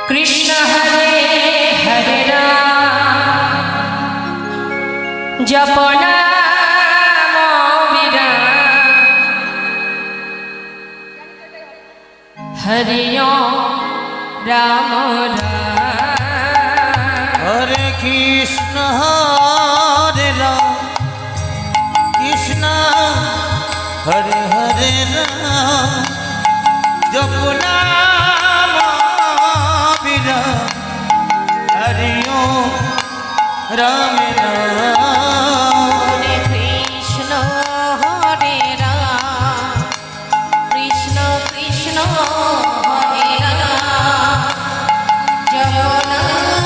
कृष्ण हरे हरे राम जप नाम विराम हरि ओम राम राम हरे कृष्ण हरे राम कृष्ण हरे हरे राम जप नाम विराम हरि ओम राम राम हरे कृष्ण हरे राम कृष्ण कृष्ण हरे राम जप नाम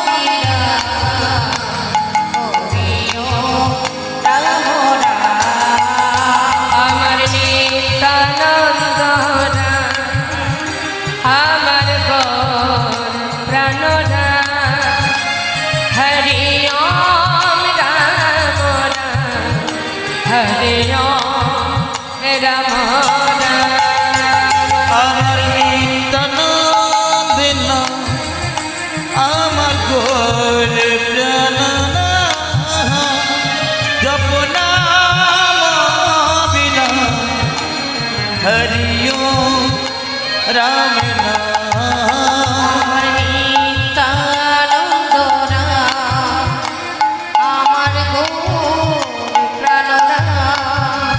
विराम हरि ओम राम राम अमर नित्यानंद আমার গৌর প্রাণরাম হরি ওম রাম রাম হরি ওম রাম রাম আমার নিত্যানন্দ নাম আমার গৌর প্রাণনাথ জপ নাম বিরাম হরি ওম রাম নাম আমার নিত্যানন্দ রাম আমার গৌর প্রাণরাম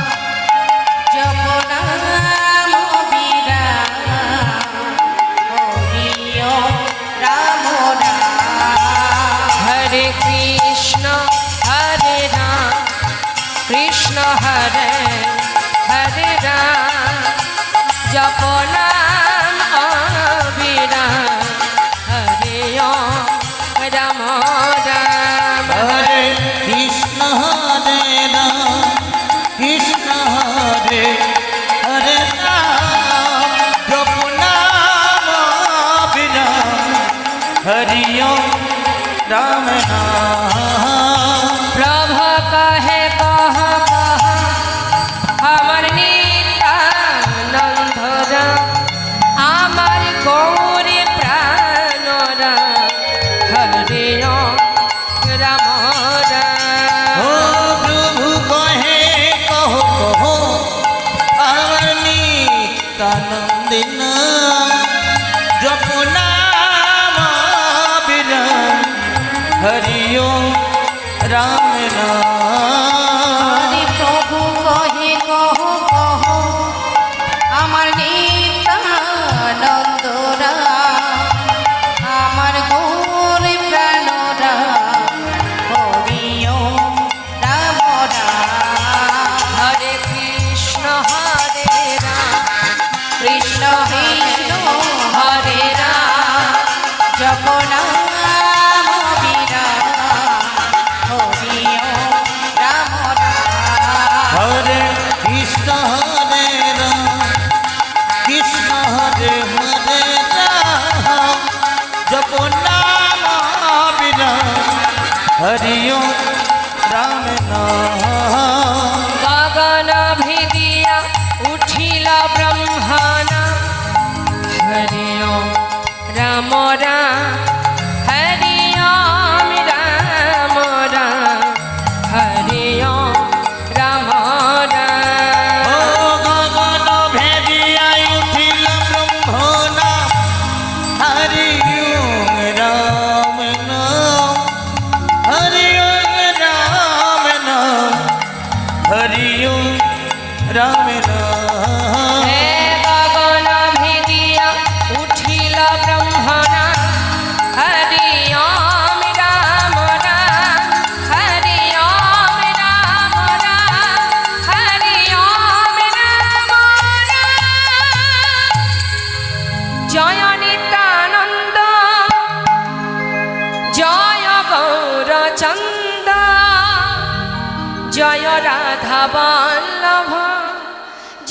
জপ নাম বিরাম হরি ওম রাম রাম হরে কৃষ্ণ হরে রাম কৃষ্ণ হরে হরে রাম জপ নাম অবিরাম হরে ওম রাম রাম হরে কৃষ্ণ হরে রাম কৃষ্ণ হরে হরে রাম জপ নাম বিরাম হরি ওম রাম নাম প্রভ কহে কহ কহ আমার নিত্যানন্দ রাম আমার গৌর প্রাণ রাম হরে ওম রাম ও রাম প্রভু কহে কহ কহ আমার নিত্যানন্দ নাম জপ নাম বিরাম হরি ওম রাম নাম হরে প্রভু কহে কহ কহ আমার নিত্যানন্দ রাম আমার গৌর প্রাণ রাম হরি ওম রাম রাম হরে কৃষ্ণ হরে রাম কৃষ্ণ কৃষ্ণ হরে রাম জপ নাম বিরাম হরি ওম রাম রাম হরে কৃষ্ণ হরে রাম কৃষ্ণ হরে হরে রাম জপ নাম বিরাম হরি ওম রাম নাম গগন ভিদিয়া উঠিল ব্রহ্মণা হরি ওম রাম রাম হরি ওম রাম রাম হরি ওম রাম ও রাম গগন ভেদিয়াই উঠিল ব্রহ্মণা হরি ওম রাম নাম হরি ওম রাম নাম হরি ওম রাম নাম হে গগন ভিদিয়া উঠিল ব্রহ্মণা হরি ওম রাম রাম হরি ওম রাম রাম হরি ওম রাম রাম জয় নিত্যানন্দ জয় গৌরচন্দ জয় রাধা বল্লভ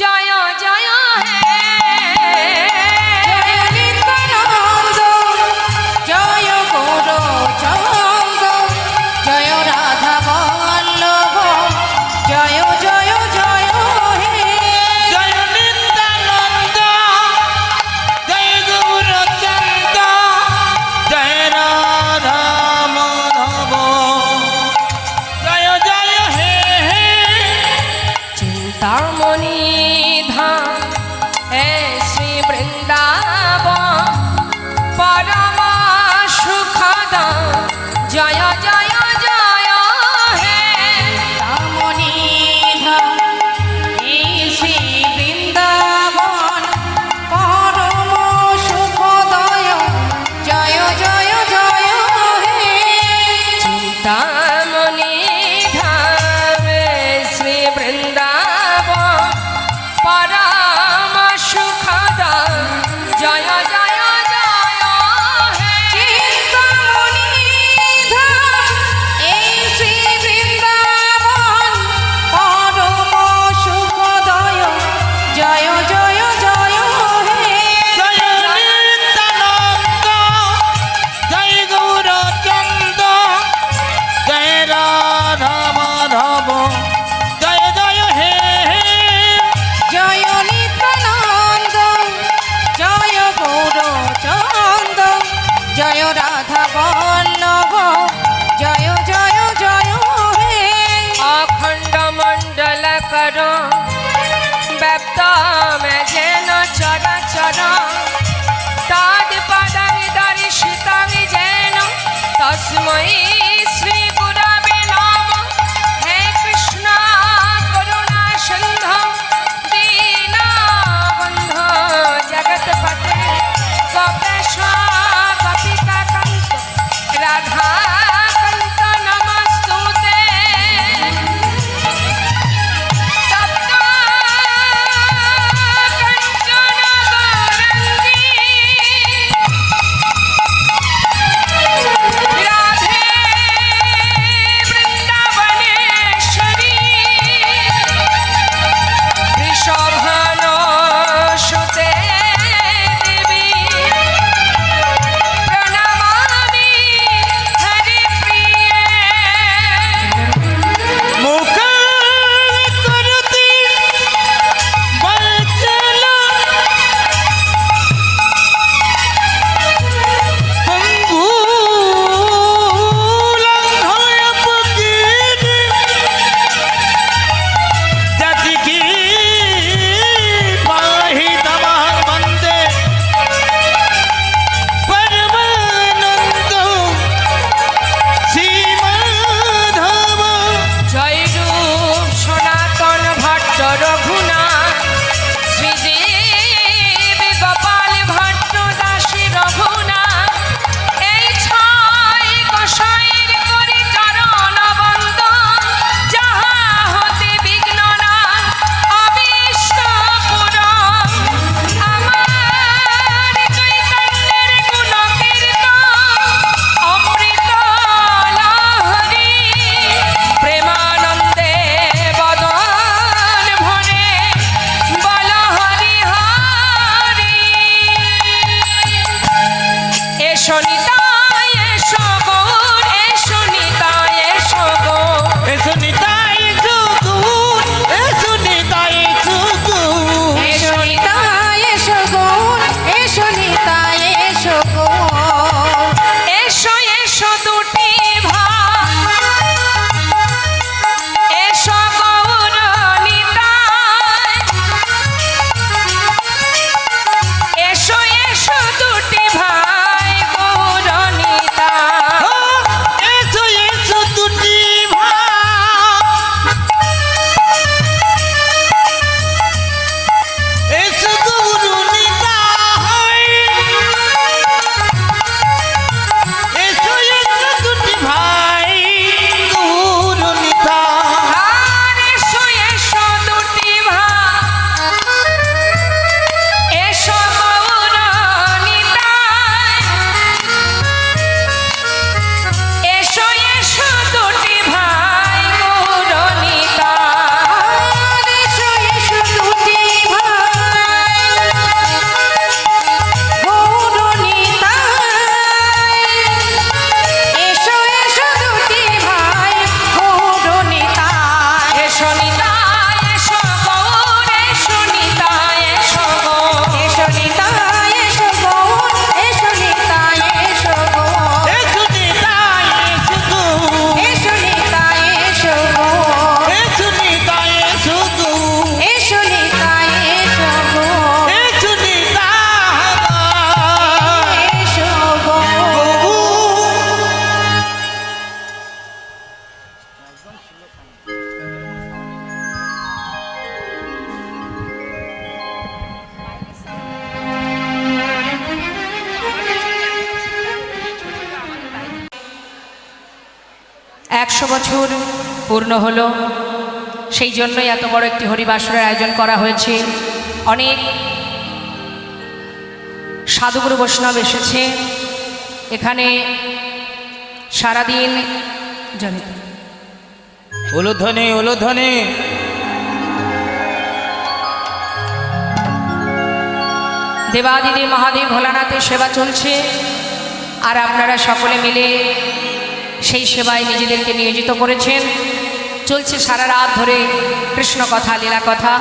জয় জয় হে জয় নিত্যানন্দ জয় গৌরচন্দ জয় রাধা বল্লভ জয় জয় জয় হে জয় নিত্যানন্দ জয় গৌরচন্দ্র বছর পূর্ণ হলো, সেই জন্যই এত বড় একটি হরিবাসরের আয়োজন করা হয়েছে। অনেক সাধুগুরু বৈষ্ণব এসেছে এখানে সারাদিন। জানি উলুধ্বনি উলুধ্বনি। দেবাদিদেব মহাদেব ভোলানাথের সেবা চলছে, আর আপনারা সকলে মিলে সেই সেবায় নিজেদেরকে নিয়োজিত করেছেন। চলছে সারা রাত ধরে কৃষ্ণ কথা, লীলা কথা।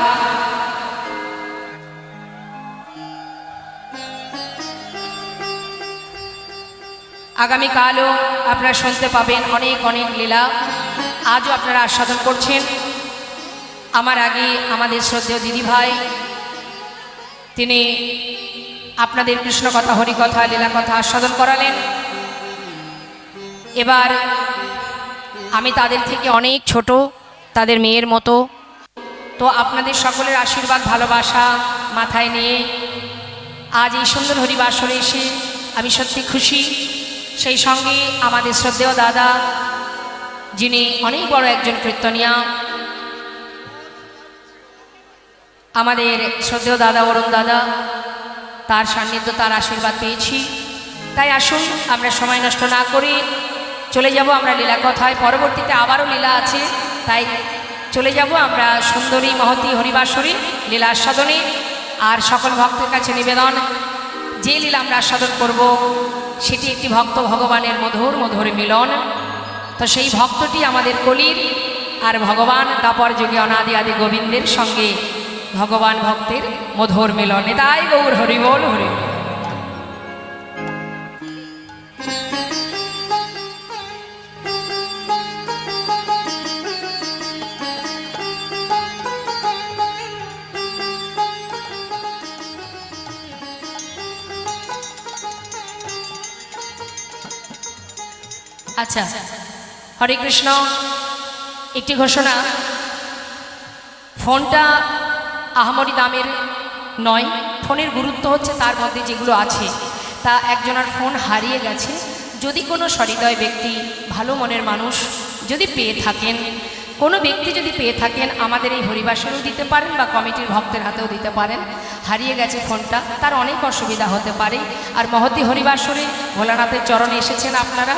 আগামীকালও আপনারা শুনতে পাবেন অনেক অনেক লীলা। আজও আপনারা আস্বাদন করছেন। আমার আগে আমাদের শ্রদ্ধেয় দিদিভাই তিনি আপনাদের কৃষ্ণ কথা, হরি কথা, লীলা কথা আস্বাদন করালেন। এবার আমি তাদের থেকে অনেক ছোট, তাদের মেয়ের মতো। তো আপনাদের সকলের আশীর্বাদ ভালোবাসা মাথায় নিয়ে আজ এই সুন্দর হরিবাসরে এসে আমি সত্যি খুশি। সেই সঙ্গে আমাদের শ্রদ্ধেয় দাদা, যিনি অনেক বড় একজন কীর্তনিয়া, আমাদের শ্রদ্ধেয় দাদা অরুণ দাদা, তার সান্নিধ্য, তার আশীর্বাদ পেয়েছি। তাই আসুন আমরা সময় নষ্ট না করে চলে যাব আমরা লীলা কথায়। পরবর্তীতে আবারও লীলা আছে, তাই চলে যাব আমরা সুন্দরী মহতী হরিবাসরী লীলা আস্বাদনে। আর সকল ভক্তের কাছে নিবেদন, যে লীলা আমরা আস্বাদন করব সেটি একটি ভক্ত ভগবানের মধুর মধুর মিলন। তো সেই ভক্তটি আমাদের কলির, আর ভগবান দাপর যুগে অনাদি আদি গোবিন্দের সঙ্গে ভগবান ভক্তের মধুর মিলন। তাই গৌর হরি বল, হরি বল। আচ্ছা, হরে কৃষ্ণ। একটি ঘোষণা, ফোনটা আহামরি দামের নয়, ফোনের গুরুত্ব হচ্ছে তার মধ্যে যেগুলো আছে। তা একজনের ফোন হারিয়ে গেছে। যদি কোনো সহৃদয় ব্যক্তি, ভালো মনের মানুষ যদি পেয়ে থাকেন, কোনো ব্যক্তি যদি পেয়ে থাকেন, আমাদের এই হরিবাসরেও দিতে পারেন বা কমিটির ভক্তের হাতেও দিতে পারেন। হারিয়ে গেছে ফোনটা, তার অনেক অসুবিধা হতে পারে। আর মহতী হরিবাসরে ভোলানাথের চরণে এসেছেন আপনারা,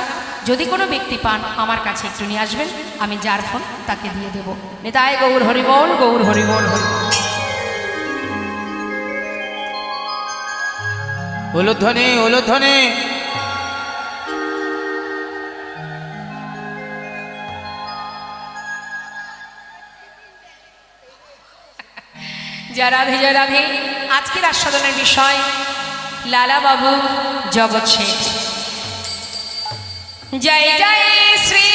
যদি কোনো ব্যক্তি পান আমার কাছে একটু নিয়ে আসবেন, আমি যার ফোন তাকে দিয়ে দেব। নিতাই গৌর হরি বল, গৌর হরি বল, হরি বল। উলুধ্বনি উলুধ্বনি। জয় রাধে, জয় রাধে। আজকের আস্বাদনের বিষয় লালা বাবু জগৎ শেঠ। জয় জয় শ্রী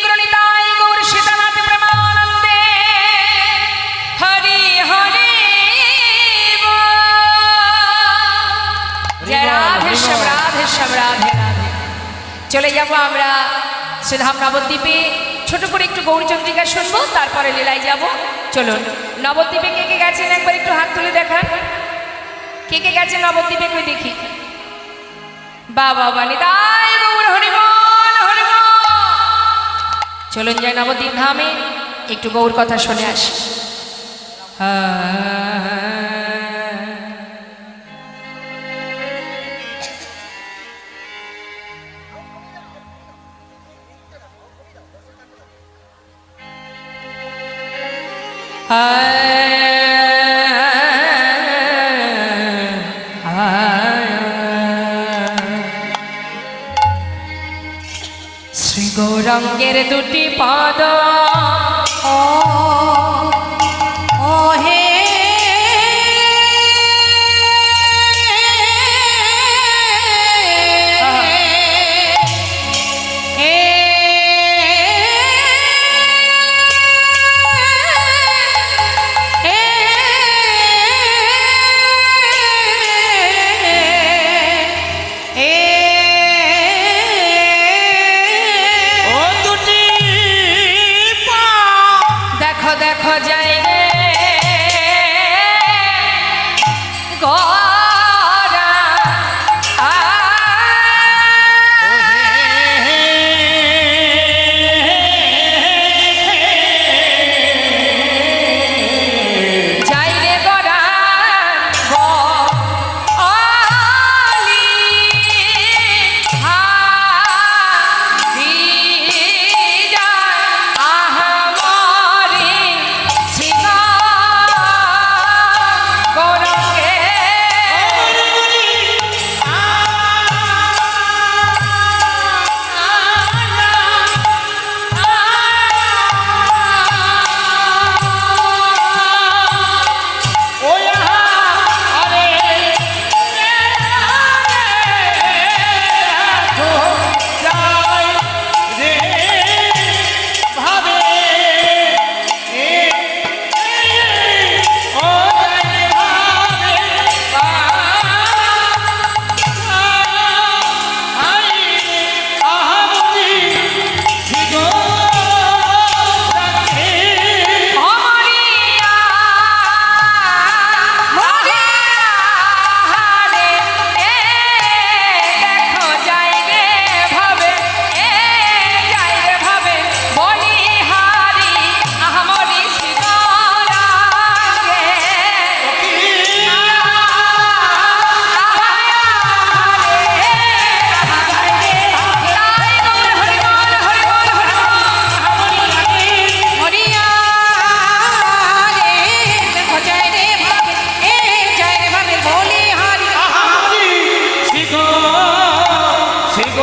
গুরু নিতাই গৌর সীতানাথ প্রেমানন্দে, হরি হরি বল। জয় রাধে শ্যাম, রাধে শ্যাম, রাধে রাধে। চলে যাব আমরা শ্রীধাম নবদ্বীপে। ছোট করে একটু গৌরচন্দ্রিকা শুনবো, তারপরে লীলায় যাব। চলুন, নবদ্বীপে কে কে গেছেন একবার একটু হাত তুলে দেখান। কে কে গেছে নবদ্বীপে, কই দেখি। বাবা বানি তাই গৌর হরি বল, হরি বল। চলুন যাই নবদ্বীপ ধামে, একটু গৌর কথা শুনে আসি। শ্রী গৌরাঙ্গের দুটি পাদ, ও হে দেখো যাই গরা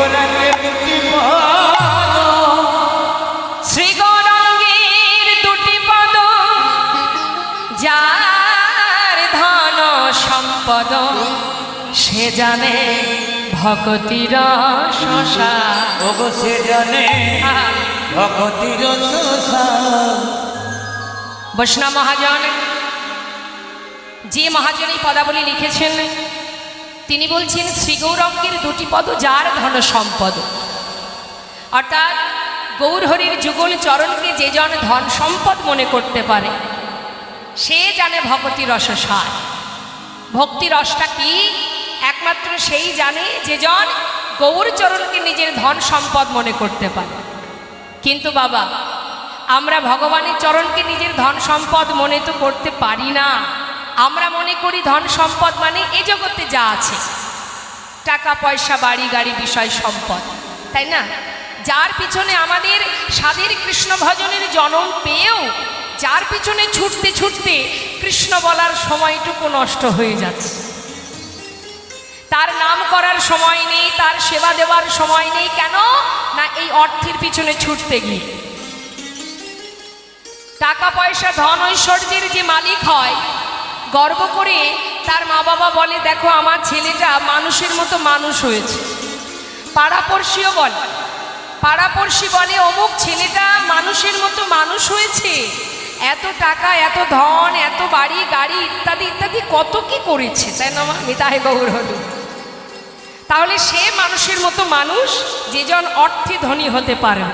গৌরাঙ্গের দুটি পদ, শ্রী গৌরাঙ্গের দুটি পদ, যার ধন সম্পদ, সে জানে ভক্তির শশা। ওগো সে জানে ভক্তির শশা। বৈষ্ণব মহাজন, যে মহাজন এই পদাবলী লিখেছেন, তিনি বলছেন শ্রী গৌরাঙ্গের দুটি পদ, যার ধন সম্পদ। অর্থাৎ গৌরহরির যুগল চরণকে যে জন ধন সম্পদ মনে করতে পারে, সে জানে ভক্তি রসসার। ভক্তি রসটা কি একমাত্র সেই জানে যে জন গৌরচরণকে নিজের ধন সম্পদ মনে করতে পারে। কিন্তু বাবা, আমরা ভগবানের চরণকে নিজের ধন সম্পদ মনে তো করতে পারি না। আমরা মনে করি ধন সম্পদ মানে এ জগতে যা আছে, টাকা পয়সা, বাড়ি গাড়ি, বিষয় সম্পদ, তাই না? যার পিছনে আমাদের স্বাধীর কৃষ্ণ ভজনের জন্ম পেয়েও যার পিছনে ছুটতে ছুটতে কৃষ্ণ বলার সময়টুকু নষ্ট হয়ে যাচ্ছে, তার নাম করার সময় নেই, তার সেবা দেওয়ার সময় নেই। কেন না? এই অর্থের পিছনে ছুটতে গিয়ে। টাকা পয়সা ধন ঐশ্বর্যের যে মালিক হয়, গর্ব করে তার মা বাবা বলে, দেখো আমার ছেলেটা মানুষের মতো মানুষ হয়েছে। পাড়াপড়শিও বলে, পাড়াপড়শি বলে অমুক ছেলেটা মানুষের মতো মানুষ হয়েছে, এত টাকা, এত ধন, এত বাড়ি গাড়ি ইত্যাদি ইত্যাদি কত কি করেছে, তাই না? নিতাই গৌর হলু। তাহলে সে মানুষের মতো মানুষ যেজন অর্থে ধনী হতে পারে।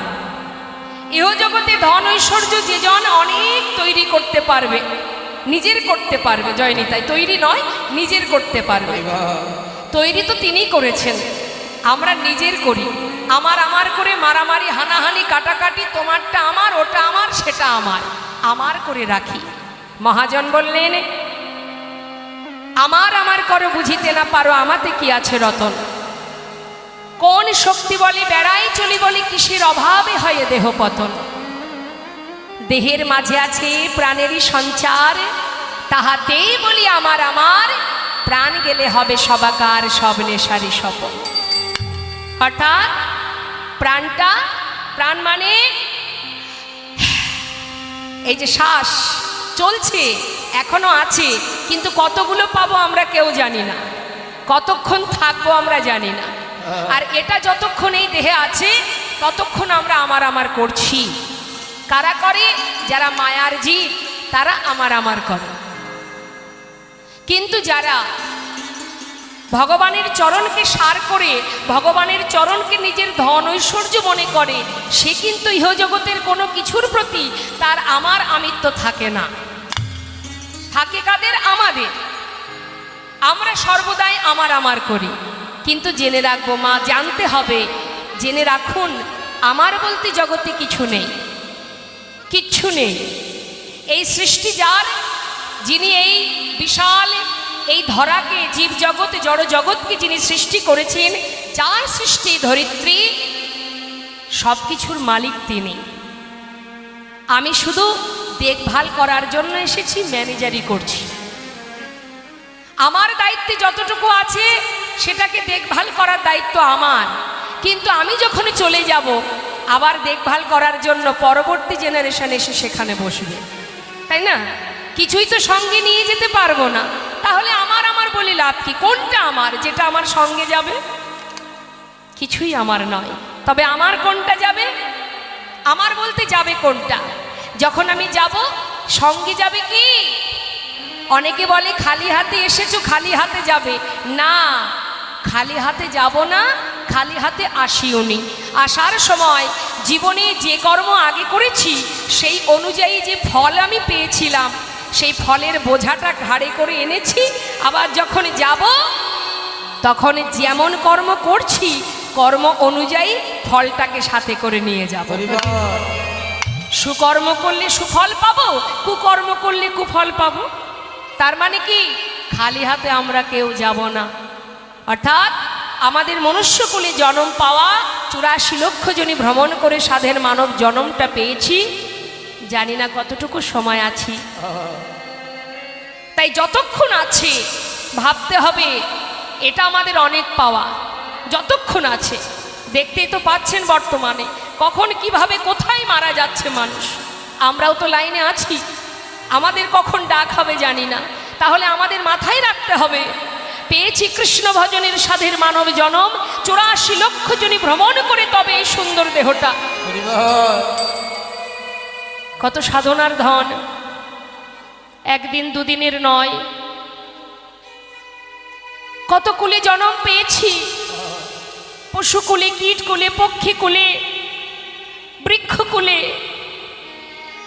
ইহ জগতে ধন ঐশ্বর্য যেজন অনেক তৈরি করতে পারবে, নিজের করতে পারবে, জয় নিতাই, তৈরি নয়, নিজের করতে পারবে। তৈরি তো তিনিই করেছেন, আমরা নিজের করি। আমার আমার করে মারামারি, হানাহানি, কাটাকাটি, তোমারটা আমার, ওটা আমার, সেটা আমার, আমার করে রাখি। মহাজন বললেন, আমার আমার করো বুঝিতে না পারো, আমাতে কি আছে রতন। কোন শক্তি বলে বেড়াই চলি, বলে কিসের অভাবে হয় দেহ পতন। দেহের মাঝে আছে প্রাণেরই সঞ্চার, তাহাতেই বলি আমার আমার, প্রাণ গেলে হবে সবাকার, সব নেশারি স্বপন। অর্থাৎ প্রাণটা, প্রাণ মানে এই যে শ্বাস চলছে, এখনো আছে, কিন্তু কতগুলো পাবো আমরা কেউ জানি না, কতক্ষণ থাকবো আমরা জানি না। আর এটা যতক্ষণ এই দেহে আছে ততক্ষণ আমরা আমার আমার করছি। কারা করে? যারা মায়ার জীব, তারা আমার আমার করে। কিন্তু যারা ভগবানের চরণকে সার করে, ভগবানের চরণকে নিজের ধন ঐশ্বর্য মনে করে, সে কিন্তু ইহজগতের কোনো কিছুর প্রতি তার আমার আমিত্ব থাকে না। থাকে কাদের? আমাদের। আমরা সর্বদাই আমার আমার করি। কিন্তু জেনে রাখবো মা, জানতে হবে, জেনে রাখুন, আমার বলতে জগতে কিছু নেই, কিচ্ছু নেই। এই সৃষ্টি যার, যিনি এই বিশাল এই ধরাকে, জীব জগৎ, জড় জগৎকে যিনি সৃষ্টি করেছেন, যার সৃষ্টি ধরিত্রী, সব কিছুর মালিক তিনি। আমি শুধু দেখভাল করার জন্য এসেছি, ম্যানেজারি করছি। আমার দায়িত্বে যতটুকু আছে সেটাকে দেখভাল করার দায়িত্ব আমার। কিন্তু আমি যখন চলে যাব, আবার দেখভাল করার জন্য পরবর্তী জেনারেশন এসে সেখানে বসবে, তাই না? কিছুই তো সঙ্গে নিয়ে যেতে পারবো না। তাহলে আমার আমার বলি লাভ কি? কোনটা আমার? যেটা আমার সঙ্গে যাবে? কিছুই আমার নয়। তবে আমার কোনটা যাবে? আমার বলতে যাবে কোনটা? যখন আমি যাব, সঙ্গে যাবে কি? অনেকে বলে খালি হাতে এসেছো, খালি হাতে যাবে না। খালি হাতে যাব না, খালি হাতে আসিওনি। আসার সময় জীবনে যে কর্ম আগে করেছি সেই অনুযায়ী যে ফল আমি পেয়েছিলাম, সেই ফলের বোঝাটা ঘাড়ে করে এনেছি। আবার যখন যাব, তখন যেমন কর্ম করছি, কর্ম অনুযায়ী ফলটাকে সাথে করে নিয়ে যাব। সুকর্ম করলে সুফল পাবো, কুকর্ম করলে কুফল পাবো। তার মানে কি? খালি হাতে আমরা কেউ যাব না। অর্থাৎ আমাদের মনুষ্যকুলে জন্ম পাওয়া, 84 লক্ষ জনী ভ্রমণ করে সাধের মানব জন্মটা পেয়েছি, জানি না কতটুকু সময় আছি। তাই যতক্ষণ আছে ভাবতে হবে এটা আমাদের অনেক পাওয়া। যতক্ষণ আছে দেখতেই তো পাচ্ছেন বর্তমানে কখন কিভাবে কোথায় মারা যাচ্ছে মানুষ। আমরাও তো লাইনে আছি, আমাদের কখন ডাক হবে জানি না। তাহলে আমাদের মাথায় রাখতে হবে, পেয়েছি কৃষ্ণ ভজনের সাধের মানব জনম, 84 লক্ষ জনি ভ্রমণ করে তবে এই সুন্দর দেহটা। কত সাধনার ধন, একদিন দুদিনের নয়। কত কুলে জন্ম পেয়েছি, পশুকুলে, কীটকুলে, পক্ষীকুলে, বৃক্ষকুলে।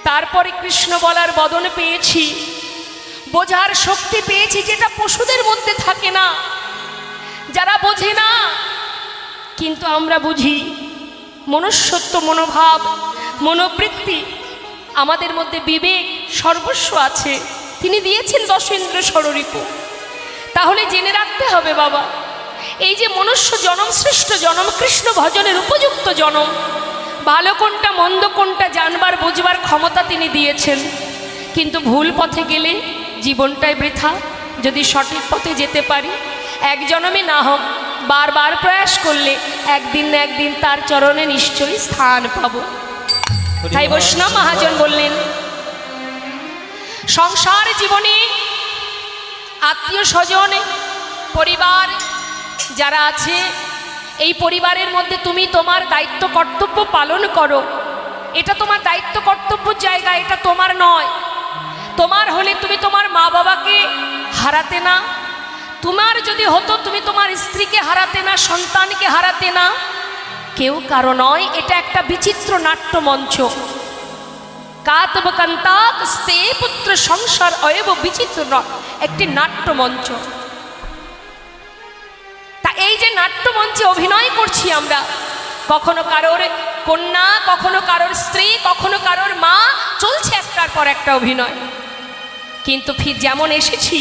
তারপরে কৃষ্ণ বলার বদন পেয়েছি, বোঝার শক্তি পেয়েছি যেটা পশুদের মধ্যে থাকে না, যারা বোঝে না। কিন্তু আমরা বুঝি। মনুষ্যত্ব, মনোভাব, মনোবৃত্তি, আমাদের মধ্যে বিবেক সর্বস্ব আছে। তিনি দিয়েছেন 10 ইন্দ্র ষড়রিপু। তাহলে জেনে রাখতে হবে বাবা, এই যে মনুষ্য জনম শ্রেষ্ঠ জনম, কৃষ্ণ ভজনের উপযুক্ত জনম। ভালো কোনটা মন্দ কোনটা জানবার বুঝবার ক্ষমতা তিনি দিয়েছেন। কিন্তু ভুল পথে গেলে জীবনটাই বৃথা। যদি সঠিক পথে যেতে পারি, এক জনমে না হোক বারবার প্রয়াস করলে একদিন না একদিন তার চরণে নিশ্চয়ই স্থান পাব। তাই বৈষ্ণব মহাজন বললেন, সংসার জীবনে আত্মীয় স্বজন, পরিবার যারা আছে, এই পরিবারের মধ্যে তুমি তোমার দায়িত্ব কর্তব্য পালন করো। এটা তোমার দায়িত্ব কর্তব্যের জায়গা, এটা তোমার নয়। তোমার হলে তুমি তোমার মা বাবাকে হারাতে না, তোমার যদি হতো তুমি তোমার স্ত্রীকে হারাতে না, সন্তানকে হারাতে না। কেউ কারো নয়, এটা একটা বিচিত্র নাট্যমঞ্চ। কাতব কান্তাক স্তে পুত্র সংসার অয়ব বিচিত্র একটি নাট্যমঞ্চ। তা এই যে নাট্যমঞ্চে অভিনয় করছি আমরা, কখনো কারোর কন্যা, কখনো কারোর স্ত্রী, কখনো কারোর মা, চলছে একটার পর একটা অভিনয়। কিন্তু ফির যেমন এসেছি,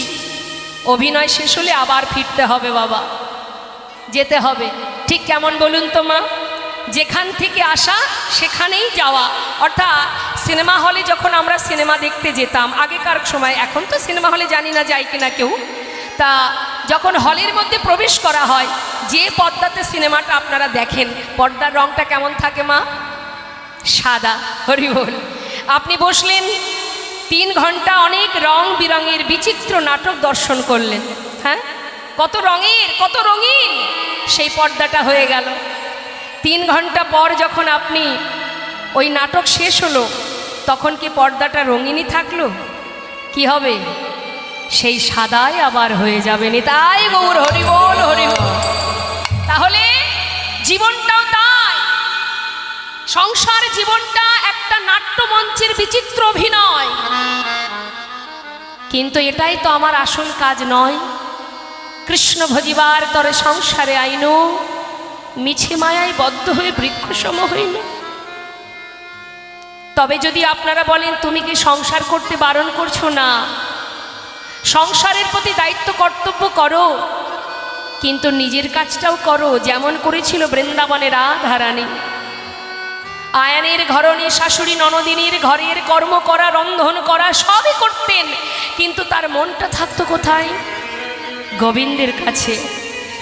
অভিনয় শেষ হলে আবার ফিরতে হবে বাবা, যেতে হবে। ঠিক কেমন বলুন তো মা? যেখান থেকে আসা সেখানেই যাওয়া। অর্থাৎ সিনেমা হলে যখন আমরা সিনেমা দেখতে যেতাম আগেকার সময়, এখন তো সিনেমা হলে জানি না যায় কিনা কেউ, তা যখন হলের মধ্যে প্রবেশ করা হয়, যে পর্দাতে সিনেমাটা আপনারা দেখেন, পর্দার রংটা কেমন থাকে মা? সাদা। হরি বল। আপনি বসলেন 3 ঘন্টা, অনেক রং বিরঙের বিচিত্র নাটক দর্শন করলেন। হ্যাঁ, কত রঙের, কত রঙিন সেই পর্দাটা হয়ে গেল। 3 ঘন্টা পর যখন আপনি ওই নাটক শেষ হলো, তখন কি পর্দাটা রঙিনই থাকলো? কি হবে? সেই সাদাই আবার হয়ে যাবে। তাই গৌর হরি বল, হরি বল। তাহলে জীবনটাও তাই, সংসার জীবনটা একটা নাট্যমঞ্চের বিচিত্র অভিনয়। কিন্তু এটাই তো আমার আসল কাজ নয়। কৃষ্ণ ভজিবার তরে সংসারে আইন, মিছে মায়ায় বদ্ধ হয়ে বৃক্ষ সম হইল। তবে যদি আপনারা বলেন তুমি কি সংসার করতে বারণ করছো না, সংসারের প্রতি দায়িত্ব কর্তব্য করো, কিন্তু নিজের কাজটাও করো, যেমন করেছিল বৃন্দাবনের রাধারানী। আয়ানের ঘরণী শাশুড়ি ননদিনীর ঘরের কর্ম করা, রন্ধন করা সবই করতেন, কিন্তু তার মনটা থাকতো কোথায়? গোবিন্দের কাছে।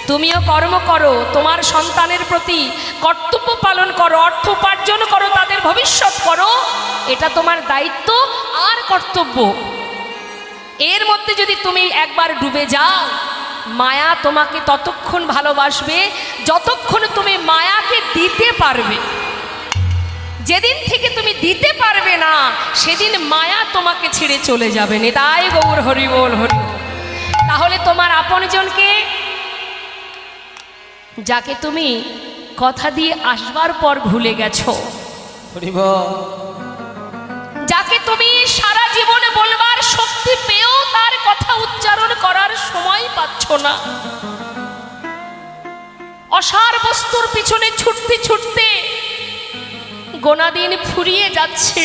তুমিও কর্ম করো, তোমার সন্তানের প্রতি কর্তব্য পালন করো, অর্থ উপার্জন করো, তাদের ভবিষ্যৎ করো, এটা তোমার দায়িত্ব আর কর্তব্য। এর মধ্যে যদি তুমি একবার ডুবে যাও, মায়া তোমাকে ততক্ষণ ভালোবাসবে যতক্ষণ তুমি মায়াকে দিতে পারবে। যেদিন থেকে তুমি দিতে পারবে না, সেদিন মায়া তোমাকে ছেড়ে চলে যাবে। তাই গৌর হরি বল, হরি বল। তাহলে তোমার আপনজনকে, যাকে তুমি কথা দিয়ে আসবার পর ভুলে গেছো, যাকে তুমি সারা জীবনে বলবার শক্তি পেয়েও তার কথা উচ্চারণ করার সময় পাচ্ছ না, অসার বস্তুর পিছনে ছুটতে ছুটতে গোনা দিন ফুরিয়ে যাচ্ছে,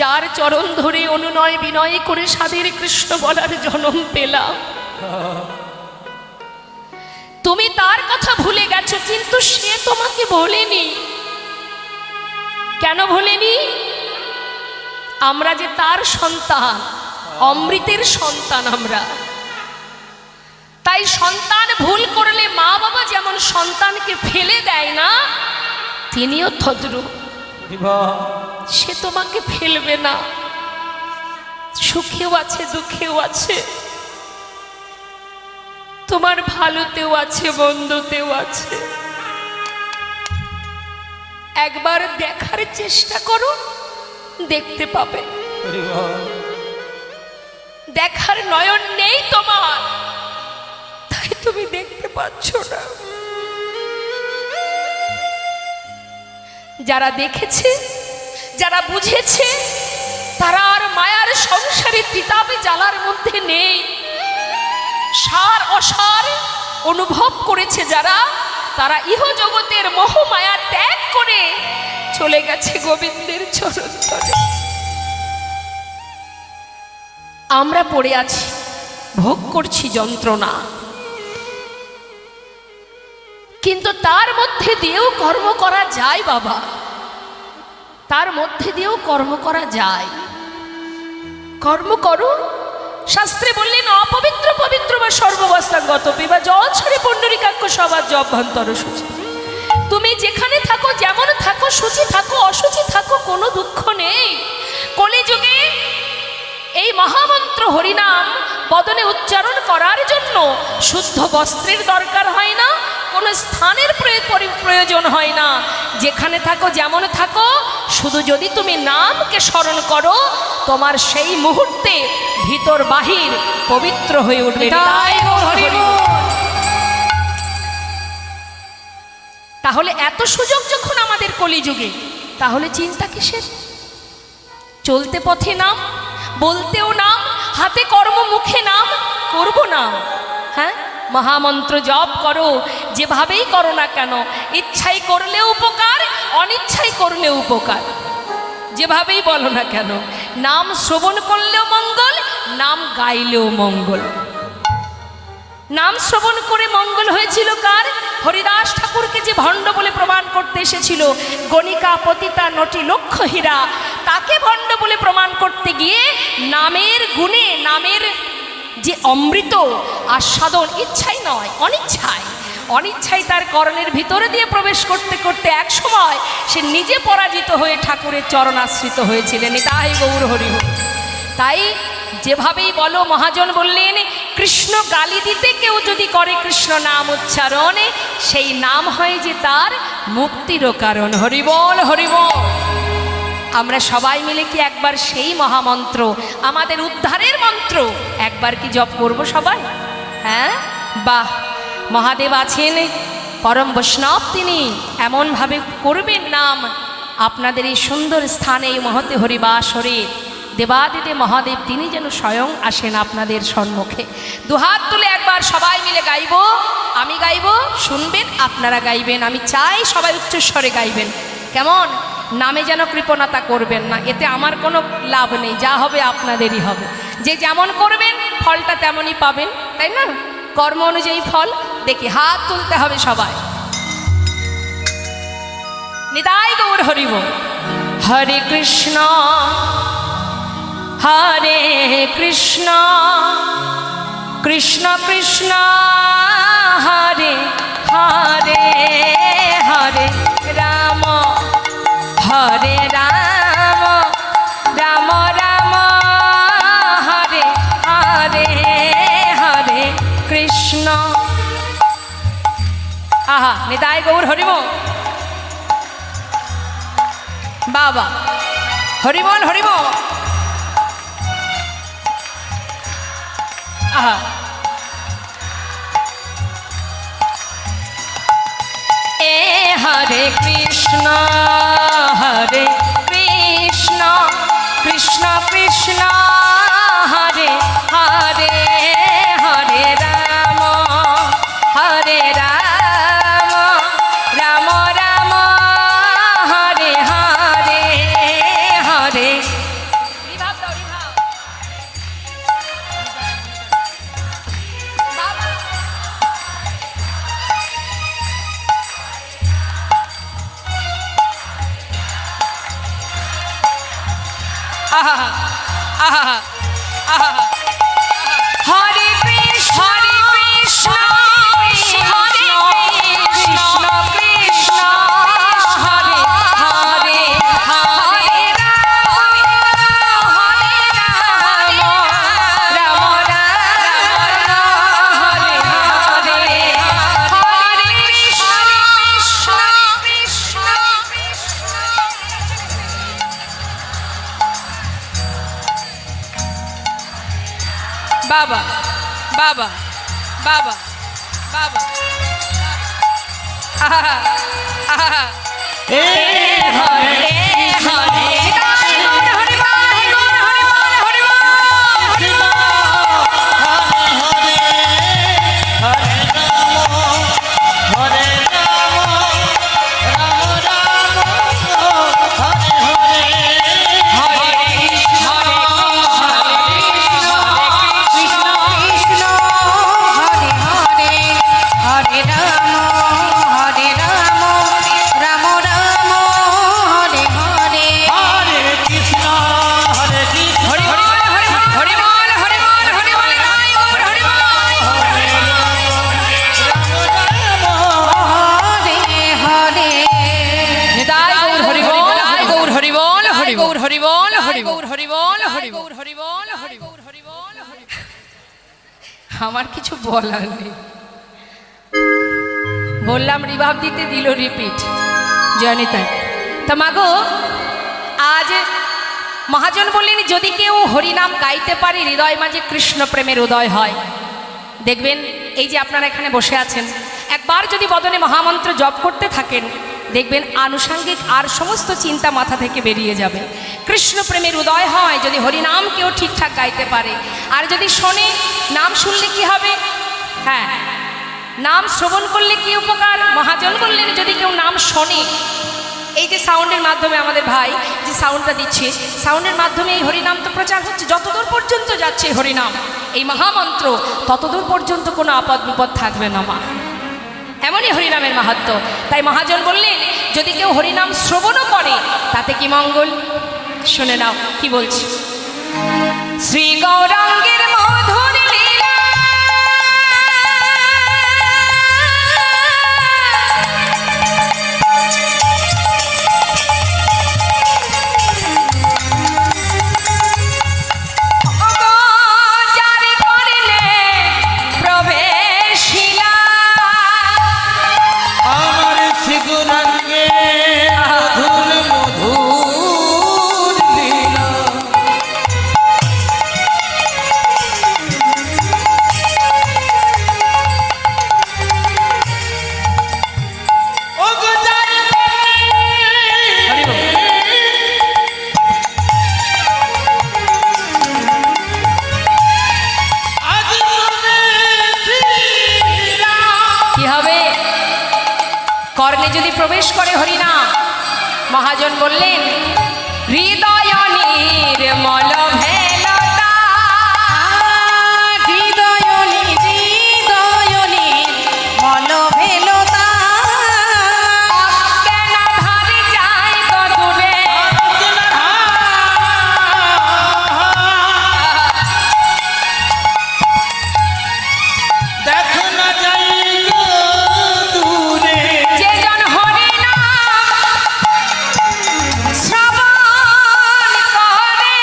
যার চরণ ধরে অনুনয় বিনয় করে সাধের কৃষ্ণ বলার জন্ম পেলাম, তুমি তার কথা ভুলে গেছো, কিন্তু সে তোমাকে বলেনি। কেন ভুলেনি? আমরা যে তার সন্তান, অমৃতের সন্তান আমরা। তাই সন্তান ভুল করলে মা বাবা যেমন সন্তানকে ফেলে দেয় না, তিনিও তদ্রূপ। সে তোমাকে ফেলবে না, সুখেও আছে দুঃখেও আছে, তোমার ভালোতেও আছে মন্দতেও আছে। একবার দেখার চেষ্টা করো, দেখতে পাবে। দেখার নয়ন নেই তোমার, তাই তুমি দেখতে পাচ্ছ না। যারা দেখেছে, যারা বুঝেছে, তারা আর মায়ার সংসারে তিতাবে জ্বালার মধ্যে নেই। সার অসার অনুভব করেছে যারা, তারা ইহ জগতের মোহ মায়া ত্যাগ করে চলে গেছে গোবিন্দের চরণ তলে। আমরা পড়ে আছি, ভোগ করছি যন্ত্রণা, কিন্তু তার মধ্যে দিয়েও কর্ম করা যায় বাবা, তার মধ্যে দিয়েও কর্ম করা যায়। কর্ম করো। শাস্ত্রে বললেন অপবিত্র পবিত্র বা সর্ববস্থাগত বা জল ছড়ে পুণ্ডরিকাক্ষ সবার অভ্যন্তর সূচি। তুমি যেখানে থাকো, যেমন থাকো, সূচি থাকো অসুচি থাকো, কোনো দুঃখ নেই। কলিযুগে এই মহামন্ত্র হরিনাম বদনে উচ্চারণ করার জন্য শুদ্ধ বস্ত্রের দরকার হয় না, কোনো স্থানের প্রয়োজন হয় না। যেখানে থাকো যেমন থাকো, শুধু যদি তুমি নামকে স্মরণ করো, তোমার সেই মুহূর্তে ভিতর বাহির পবিত্র হয়ে উঠবে। তাহলে এত সুযোগ যখন আমাদের কলিযুগে, তাহলে চিন্তা কিসের? চলতে পথে নাম, বলতেও নাম, হাতে কর্ম মুখে নাম, করবো নাম। হ্যাঁ, মহামন্ত্র জপ করো, যেভাবেই করো না কেন, ইচ্ছাই করলেও উপকার, অনিচ্ছাই করলেও উপকার, যেভাবেই বলো না কেন। নাম শ্রবণ করলেও মঙ্গল, নাম গাইলেও মঙ্গল। নাম শ্রবণ করে মঙ্গল হয়েছিল কার? হরিদাস ঠাকুরকে যে ভণ্ড বলে প্রমাণ করতে এসেছিল, গণিকা পতিতা নটি লক্ষ হীরা, তাকে ভণ্ড বলে প্রমাণ করতে গিয়ে নামের গুণে, নামের যে অমৃত আস্বাদন, ইচ্ছাই নয় অনিচ্ছায়, অনিচ্ছায় তার করণের ভিতরে দিয়ে প্রবেশ করতে করতে এক সময় সে নিজে পরাজিত হয়ে ঠাকুরের চরণাশ্রিত হয়েছিলেন। তাই গৌর হরি হরি। তাই যেভাবেই বলো, মহাজন বললেন কৃষ্ণ গালি দিতে কেউ যদি করে কৃষ্ণ নাম উচ্চারণে, সেই নাম হয় যে তার মুক্তিরও কারণ। হরিবল হরিবল। আমরা সবাই মিলে কি একবার সেই মহামন্ত্র, আমাদের উদ্ধারের মন্ত্র, একবার কি জপ করব সবাই? হ্যাঁ, বাহ। মহাদেব আছেন, পরম বৈষ্ণব, তিনি এমনভাবে করবেন নাম আপনাদের এই সুন্দর স্থানে, এই মহতে হরিবাসরে দেবাদিদেব মহাদেব তিনি যেন স্বয়ং আসেন আপনাদের সম্মুখে। দুহাত তুলে একবার সবাই মিলে গাইব। আমি গাইব, শুনবেন, আপনারা গাইবেন। আমি চাই সবাই উচ্চস্বরে গাইবেন। কেমন? নামে যেন কৃপণতা করবেন না, এতে আমার কোনো লাভ নেই, যা হবে আপনাদেরই হবে। যে যেমন করবেন ফলটা তেমনই পাবেন, তাই না? কর্ম অনুযায়ী ফল। দেখি, হাত তুলতে হবে সবাই। নিতাই গৌর হরিব। হরে কৃষ্ণ হরে কৃষ্ণ কৃষ্ণ কৃষ্ণ হরে হরে, হরে রাম হরে রাম, রাম রাম হরে হরে, হরে কৃষ্ণ। আহা, নিতাই গৌর হরিব। বাবা হরিবল হরিব। আহা, এ হরে কৃষ্ণ হরে কৃষ্ণ কৃষ্ণ কৃষ্ণ হরে হরে, হরে রাম হরে রাম, রাম রাম হরে হরে, হরে। হরে কৃষ্ণ হরে কৃষ্ণ বাবা বাবা আহা আহা এ হরে হরে হরে হরে হরে কৃষ্ণ হরে হরে হরে রাম হরে রাম রাম রাম হরে হরে হরে কৃষ্ণ কৃষ্ণ কৃষ্ণ হরে হরে হরে রাম রাম রাম হরে হরে হরে কৃষ্ণ হরে কৃষ্ণ হরি বল হরি বল হরি বল হরি বল হরি বল হরি বল হরি বল নিতাই গৌর হরি বল গৌর হরি বল হরি গৌর হরি বল হরি গৌর হরি বল হরি গৌর হরি বল হরি গৌর হরি বল হরি আমার কিছু বলার নেই বললাম রিভাব দিতে দিল রিপিট জয়নিতাই তা মাগো আজ মহাজন বললেন যদি কেউ হরিনাম গাইতে পারে হৃদয় মাঝে কৃষ্ণ প্রেমের উদয় হয় দেখবেন এই যে আপনারা এখানে বসে আছেন একবার যদি বদনে মহামন্ত্র জপ করতে থাকেন দেখবেন আনুষঙ্গিক আর সমস্ত চিন্তা মাথা থেকে বেরিয়ে যাবে কৃষ্ণ প্রেমের উদয় হয় যদি হরিনাম কেউ ঠিকঠাক গাইতে পারে আর যদি শোনে নাম শুনলে কি হবে হ্যাঁ নাম শ্রবণ করলে কি উপকার মহাজন বললেন যদি কেউ নাম শোনে এই যে সাউন্ডের মাধ্যমে আমাদের ভাই যে সাউন্ডটা দিচ্ছে সাউন্ডের মাধ্যমে এই হরিনাম তো প্রচার হচ্ছে যতদূর পর্যন্ত যাচ্ছে এই হরিনাম এই মহামন্ত্র ততদূর পর্যন্ত কোনো আপদ বিপদ থাকবে না মা এমনই হরিনামের মাহাত্ম্য তাই মহাজন বললেন যদি কেউ হরিনাম শ্রবণও করে তাতে কি মঙ্গল শুনে নাও কি বলছি শ্রী গৌরাঙ্গের মধুর লীলা যারে করিলে প্রবেশিলা আমার শিগুরাঙ্গে মধুর মধুর লীলা ওগো যারে হরি বল। আজ প্রবেশিলা কি হবে কর্ণে যদি প্রবেশ করে হরিনাম মহাজন বললেন হৃদয় নির্মল ভেলতা হৃদয় নির্মল ভেলতা অজ্ঞান ধারে যায় কদূরে দেখো না যাই গো দূরে যে জন হরিনাম শ্রবণ করে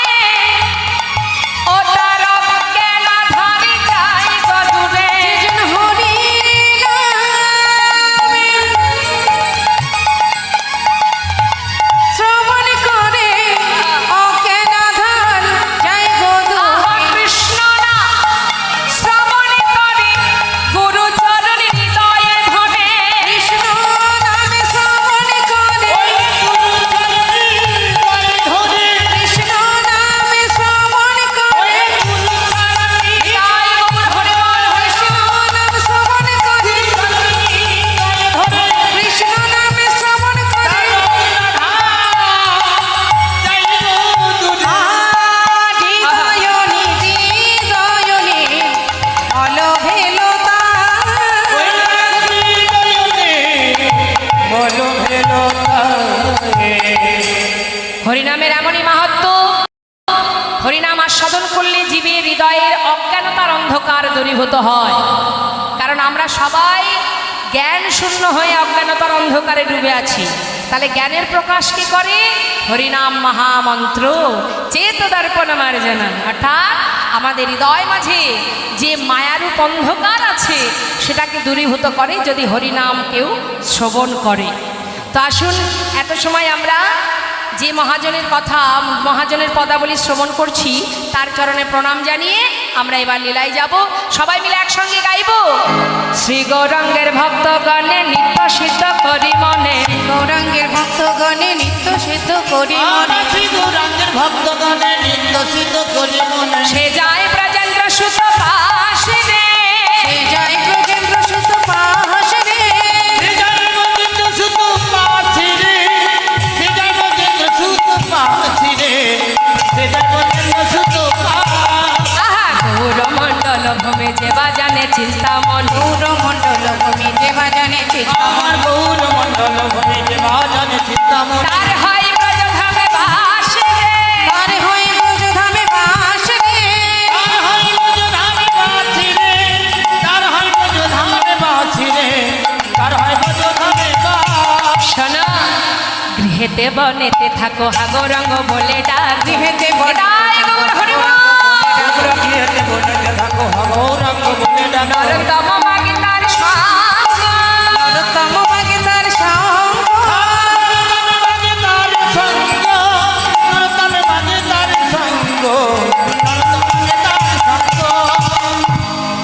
ও তার অজ্ঞান ধারে যায় কদূরে যে জন শ্রবণ করে অজ্ঞানাধার যায় গদূরে কৃষ্ণ নাম শ্রবণ করে গুরু চরণ হৃদয়ে ধরে কৃষ্ণ নামে শ্রবণ করে ধরে কৃষ্ণ নামে শ্রবণ করে জয় গৌর হরি বল কৃষ্ণ নাম শ্রবণ করে কৃষ্ণ নামে শ্রবণ করে হরিনামের এমনই মাহাত্ম্য হরিনাম আস্বাদন করলে জীবের হৃদয়ের অজ্ঞানতার অন্ধকার দূরীভূত হয় কারণ আমরা সবাই জ্ঞান শূন্য হয়ে অজ্ঞানতার অন্ধকারে ডুবে আছি তাহলে জ্ঞানের প্রকাশ কি করে হরিনাম মহামন্ত্র চেত দর্পণ মার্জনা অর্থাৎ আমাদের হৃদয় মাঝে যে মায়ারূপ অন্ধকার আছে সেটাকে দূরীভূত করে যদি হরিনাম কেউ শ্রবণ করে তো আসুন এত সময় আমরা যে মহাজনের কথা, মহাজনের পদাবলী শ্রবণ করছি, তার চরণে প্রণাম জানিয়ে আমরা এবার লীলায় যাব। সবাই মিলে একসঙ্গে গাইব। শ্রী গৌরাঙ্গের ভক্তগণে নিত্য সিদ্ধ করি মনে, গৌরাঙ্গের ভক্তগণে নিত্য সিদ্ধ করি মনে, শ্রী গৌরাঙ্গের ভক্তগণে নিত্য সিদ্ধ করি মনে, সে যায় ব্রজেন্দ্র সুত পাশে রে, সে যায় ব্রজেন্দ্র সুত পাশে রে, সে যায় ব্রজেন্দ্র সুত পাশে রে, সে যায় ব্রজেন্দ্র সুত পাশে রে, সে যায় ব্রজেন্দ্র সুত পাশে। আহা গৌরমণ্ডল ভূমে যে বাজানে চিন্তামন, গৌরমণ্ডল ভূমি যে বাজানে আমার গৌর মণ্ডল ভরে যে বাজানে চিন্তামন, তার হয় ব্রজধামে বাস রে, তার হয়ে ব্রজধামে বাস রে, তার হয় ব্রজধামে বাসি রে, তার হয় ব্রজধামে বাসি রে, তার হয় ব্রজধামে বাস। শোনো গৃহেতে বনেতে থাকো হা গৌরাঙ্গ বলে ডাক, গৃহেতে বনেতে এটাই গৌর হরিবল। তোমরা গৃহেতে বনেতে থাকো গৌরাঙ্গ বলে ডাকো, নরোত্তম মাগে তার সঙ্গ, নরোত্তম মাগে তার সঙ্গ, নরতমে বাজে তার সঙ্গ, নরতমে বাজে তার সঙ্গ, নরতমে তার সঙ্গ।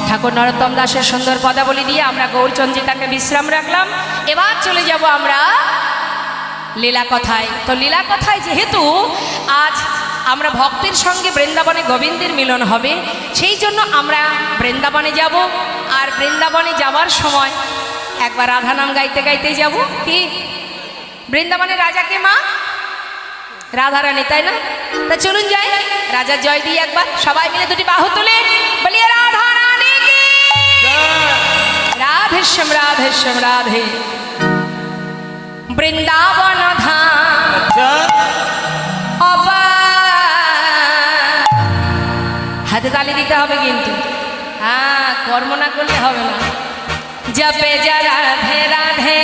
ঠাকুর নরোত্তম দাসের সুন্দর পদাবলী দিয়ে আমরা গৌরচন্দ্রিকাকে বিশ্রাম রাখলাম। এবার চলে যাব আমরা লীলা কথায়। তো লীলা কথায় যেহেতু আজ আমরা ভক্তের সঙ্গে বৃন্দাবনে গোবিন্দের মিলন হবে, সেই জন্য আমরা বৃন্দাবনে যাব। আর বৃন্দাবনে যাওয়ার সময় একবার রাধা নাম গাইতে গাইতে যাব। কি বৃন্দাবনের রাজাকে মা রাধারানী, তাই না? তা চলুন যাই, রাজার জয় দিই একবার সবাই মিলে দুটি বাহু তুলে বলিয়ে রাধা রানী কি রাধেশ্যাম রাধেশ্যাম রাধে। বৃন্দাবন ধাম হাতে তালি দিতে হবে কিন্তু, হ্যাঁ কর্ম না করলে হবে না। জপে যা রাধে রাধে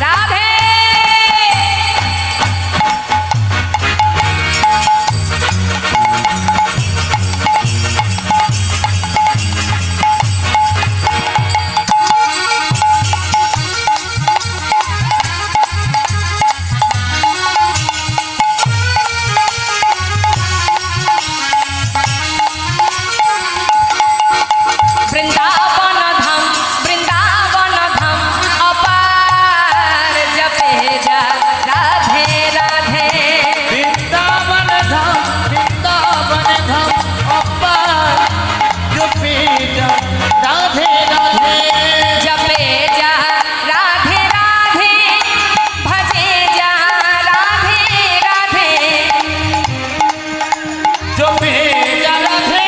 রাধে, বৃন্দাবন ধাম বৃন্দাবন ধাম অপার, জপে যা রাধে রাধে। বৃন্দাবন ধাম বৃন্দাবন ধাম অপার, জপে যা রাধে রাধে, জপে যা রাধে রাধে, ভজে যা রাধে রাধে, জপে যা রাধে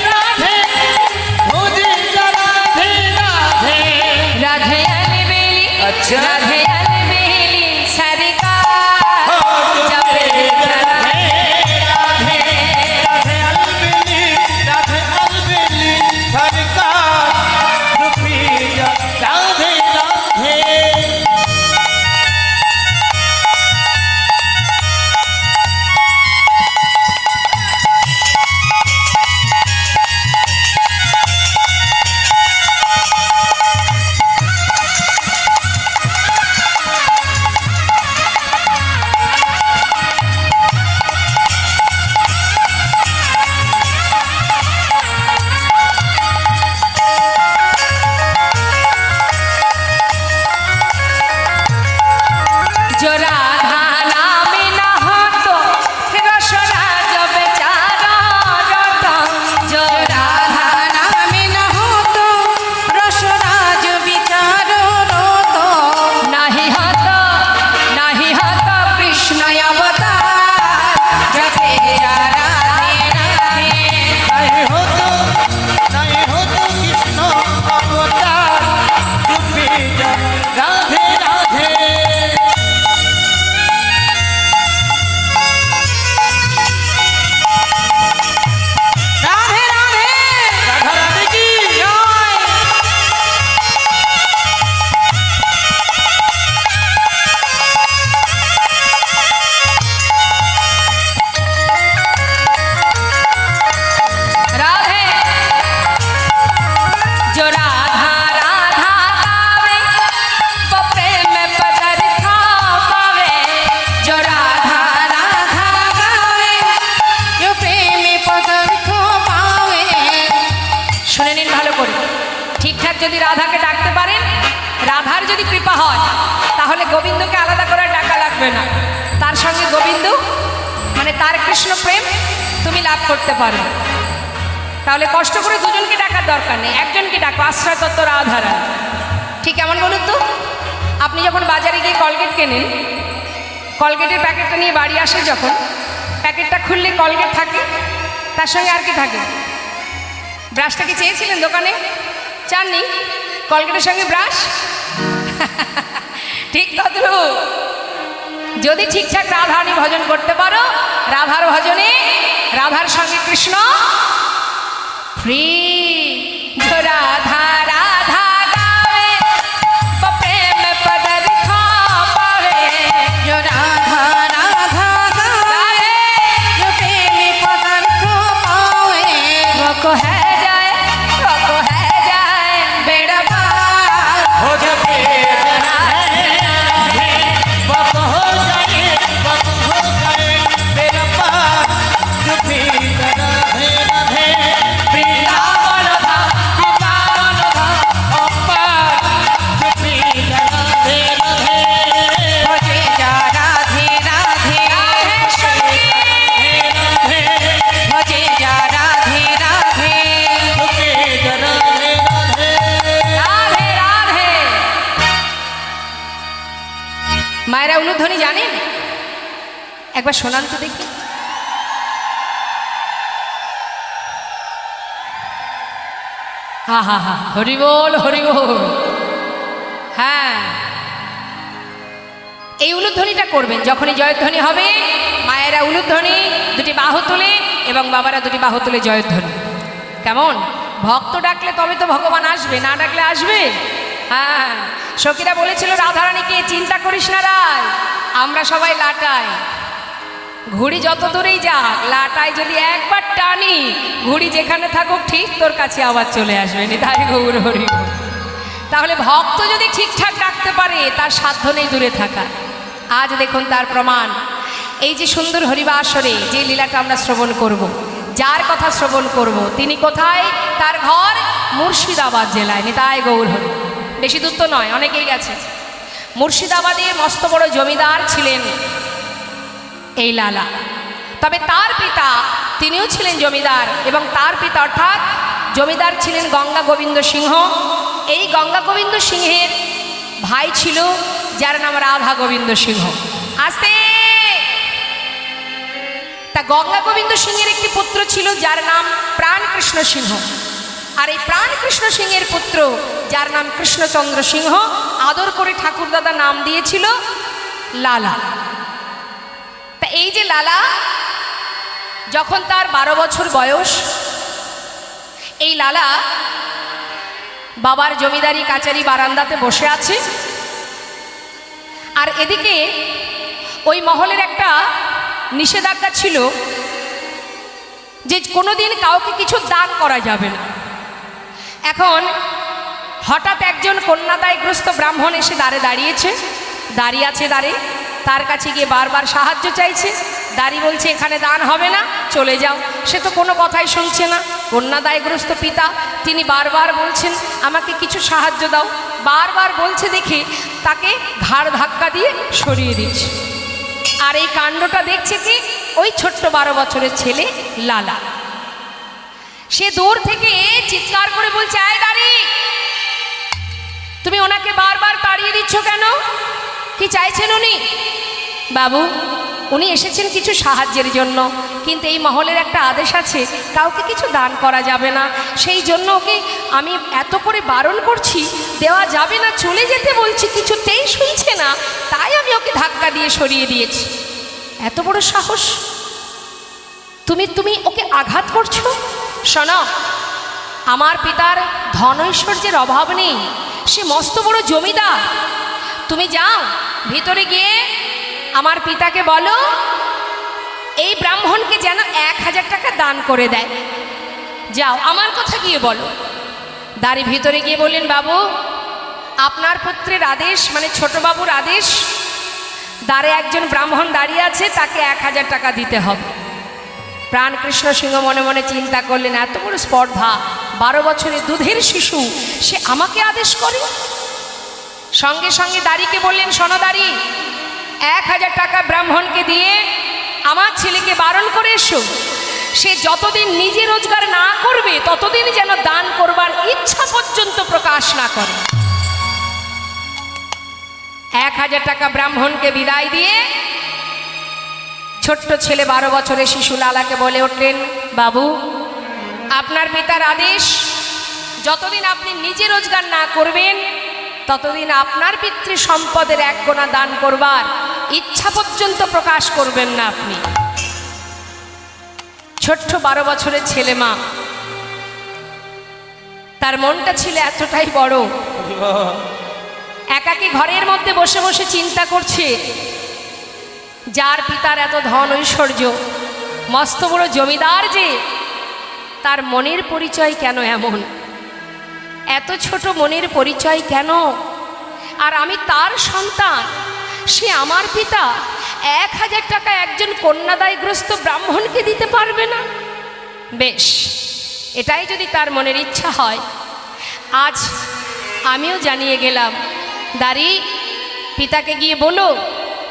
রাধে, ভজে যা রাধে রাধে। রাধে अलबेली अच्छा। राधे अलबेली सरका, जपे जा রাধে রাধে রাধে अलबेली, রাধে अलबेली সরকার, জপে যা রাধে রাধে। যদি রাধাকে ডাকতে পারেন, রাধার যদি কৃপা হয়, তাহলে গোবিন্দকে আলাদা করে ডাকা লাগবে না। তার সঙ্গে গোবিন্দ মানে তার কৃষ্ণ প্রেম তুমি লাভ করতে পারো। তাহলে কষ্ট করে দুজনকে ডাকার দরকার নেই, একজনকে ডাকো, আশ্রয় তত্ত্ব রাধারা। ঠিক এমন বলুন তো, আপনি যখন বাজারে গিয়ে কলগেট কেনেন, কলগেটের প্যাকেটটা নিয়ে বাড়ি আসে, যখন প্যাকেটটা খুললে কলগেট থাকে, তার সঙ্গে আর কি থাকে? ব্রাশটা কি চেয়েছিলেন দোকানে? চাননি? কলগেটের সঙ্গে ব্রাশ ঠিক তদ্রূপ যদি ঠিকঠাক রাধারানী ভজন করতে পারো, রাধার ভজনে রাধার সঙ্গে কৃষ্ণ ফ্রি। রাধা রাধা গাवे প্রেম পদার্থ পাवे, जो राधा राधा गावे जो प्रेम पदार्थ पावे, वो को है जाए बेड़ा पार। हो जाए वक्त हो जाए मेरा पार। चुपी राधे राधे वृंदावन धाम, वृंदावन धाम अपार। चुपी राधे राधे भजे जा राधे राधे राधे भजे जा राधे राधे चुपी राधे राधे রাধে রাধে। মায়েরা উলুধ্বনি জানেন? একবার শোনান তো দেখি। হা হা হা, হরি বল হরি বল। হ্যাঁ, এই উলুধ্বনিটা করবেন যখনই জয়ধ্বনি হবে। মায়েরা উলুধ্বনি দুটি বাহু তুলে এবং বাবারা দুটি বাহু তুলে জয়ধ্বনি। কেমন? ভক্ত ডাকলে তবে তো ভগবান আসবে, না ডাকলে আসবে? হ্যাঁ, সখীরা বলেছিল রাধারানীকে চিন্তা করিস না রায়, আমরা সবাই লাটাই। ঘুড়ি যত দূরেই যাক, লাটাই যদি একবার টানি, ঘুড়ি যেখানে থাকুক ঠিক তোর কাছে আবার চলে আসবে। নিতাই গৌর হরি বল। তাহলে ভক্ত যদি ঠিকঠাক ডাকতে পারে, তার সাধ্য নেই দূরে থাকা। আজ দেখুন তার প্রমাণ। এই যে সুন্দর হরিবাসরে যে লীলাটা আমরা শ্রবণ করব, যার কথা শ্রবণ করব, তিনি কোথায়? তার ঘর মুর্শিদাবাদ জেলায়। নিতাই গৌর হরি। বেশি দূর তো নয়, অনেকেই গেছে। মুর্শিদাবাদে মস্ত বড় জমিদার ছিলেন এই লালা। তবে তার পিতা তিনিও ছিলেন জমিদার, এবং তার পিতা অর্থাৎ জমিদার ছিলেন গঙ্গা গোবিন্দ সিংহ। এই গঙ্গা গোবিন্দ সিংহের ভাই ছিল যার নাম রাধা গোবিন্দ সিংহ। আস্তে। তা গঙ্গা গোবিন্দ সিংহের একটি পুত্র ছিল যার নাম প্রাণকৃষ্ণ সিংহ। আর এই প্রাণকৃষ্ণ সিংহের পুত্র যার নাম কৃষ্ণচন্দ্র সিংহ, আদর করে ঠাকুরদাদা নাম দিয়েছিল লালা। তা এই যে লালা, যখন তার 12 বছর বয়স, এই লালা বাবার জমিদারি কাচারি বারান্দাতে বসে আছে। আর এদিকে ওই মহলের একটা নিষেধাজ্ঞা ছিল যে কোনোদিন কাউকে কিছু দান করা যাবে না। এখন হঠাৎ একজন কন্যাদায়গ্রস্ত ব্রাহ্মণ এসে দাঁড়িয়ে আছে দ্বারে। তার কাছে গিয়ে বারবার সাহায্য চাইছে। দাঁড়ি বলছে এখানে দান হবে না, চলে যাও। সে তো কোনো কথাই শুনছে না। কন্যাদায়গ্রস্ত পিতা, তিনি বারবার বলছেন আমাকে কিছু সাহায্য দাও। বারবার বলছে দেখে তাকে ঘাড় ধাক্কা দিয়ে সরিয়ে দিচ্ছে। আর এই কাণ্ডটা দেখছে কি? ওই ছোট্ট 12 বছরের ছেলে লালা। সে দূর থেকে চিৎকার করে বলছে, আয় দাঁড়ি, তুমি ওনাকে বারবার তাড়িয়ে দিচ্ছ কেন? কি চাইছেন উনি? বাবু, উনি এসেছেন কিছু সাহায্যের জন্য, কিন্তু এই মহলের একটা আদেশ আছে কাউকে কিছু দান করা যাবে না। সেই জন্য ওকে আমি এত করে বারণ করছি, দেওয়া যাবে না, চলে যেতে বলছি, কিছুতেই শুনছে না। তাই আমি ওকে ধাক্কা দিয়ে সরিয়ে দিয়েছি। এত বড় সাহস! তুমি ওকে আঘাত করছো? শোনো, আমার পিতার ধন ঐশ্বর্যের অভাব নেই, সে মস্ত বড় জমিদার। তুমি যাও, ভিতরে গিয়ে আমার পিতাকে বলো এই ব্রাহ্মণকে যেন 1000 টাকা দান করে দেয়। যাও, আমার কথা গিয়ে বলো। দাঁড়ি ভিতরে গিয়ে বললেন, বাবু, আপনার পুত্রের আদেশ, মানে ছোট বাবুর আদেশ, দ্বারে একজন ব্রাহ্মণ দাঁড়িয়ে আছে, তাকে 1000 টাকা দিতে হবে। প্রাণকৃষ্ণ সিংহ মনে মনে চিন্তা করলেন, এত বড় স্পর্ধা, 12 বছরের দুধের শিশু, সে আমাকে আদেশ করে। সঙ্গে সঙ্গে দাড়িকে বললেন, শোনো দাড়ি, 1000 টাকা ব্রাহ্মণকে দিয়ে আমার ছেলেকে বারণ করে এসো, সে যতদিন নিজে রোজগার না করবে ততদিন যেন দান করবার ইচ্ছা পর্যন্ত প্রকাশ না করে। 1000 টাকা ব্রাহ্মণকে বিদায় দিয়ে ছোট্ট ছেলে 12 বছরের শিশু লালাকে বলে উঠলেন, বাবু, আপনার পিতার আদেশ, যতদিন আপনি নিজে রোজগার না করবেন ততদিন আপনার পিতৃ সম্পদের 1 কোণা দান করবার ইচ্ছা পর্যন্ত প্রকাশ করবেন না আপনি। ছোট্ট 12 বছরের ছেলে মা, তার মনটা ছিল এতটাই বড়, একাকী ঘরের মধ্যে বসে বসে চিন্তা করছে, যার পিতার এত ধন ঐশ্বর্য, মস্ত বড় জমিদার, যে তার মনের পরিচয় কেন এমন, এত ছোট মনের পরিচয় কেন? আর আমি তার সন্তান, সে আমার পিতা 1000 টাকা একজন কন্যাদায়গ্রস্ত ব্রাহ্মণকে দিতে পারবে না? বেশ, এটাই যদি তার মনের ইচ্ছা হয়, আজ আমিও জানিয়ে গেলাম, দাঁড়ি, পিতাকে গিয়ে বলো,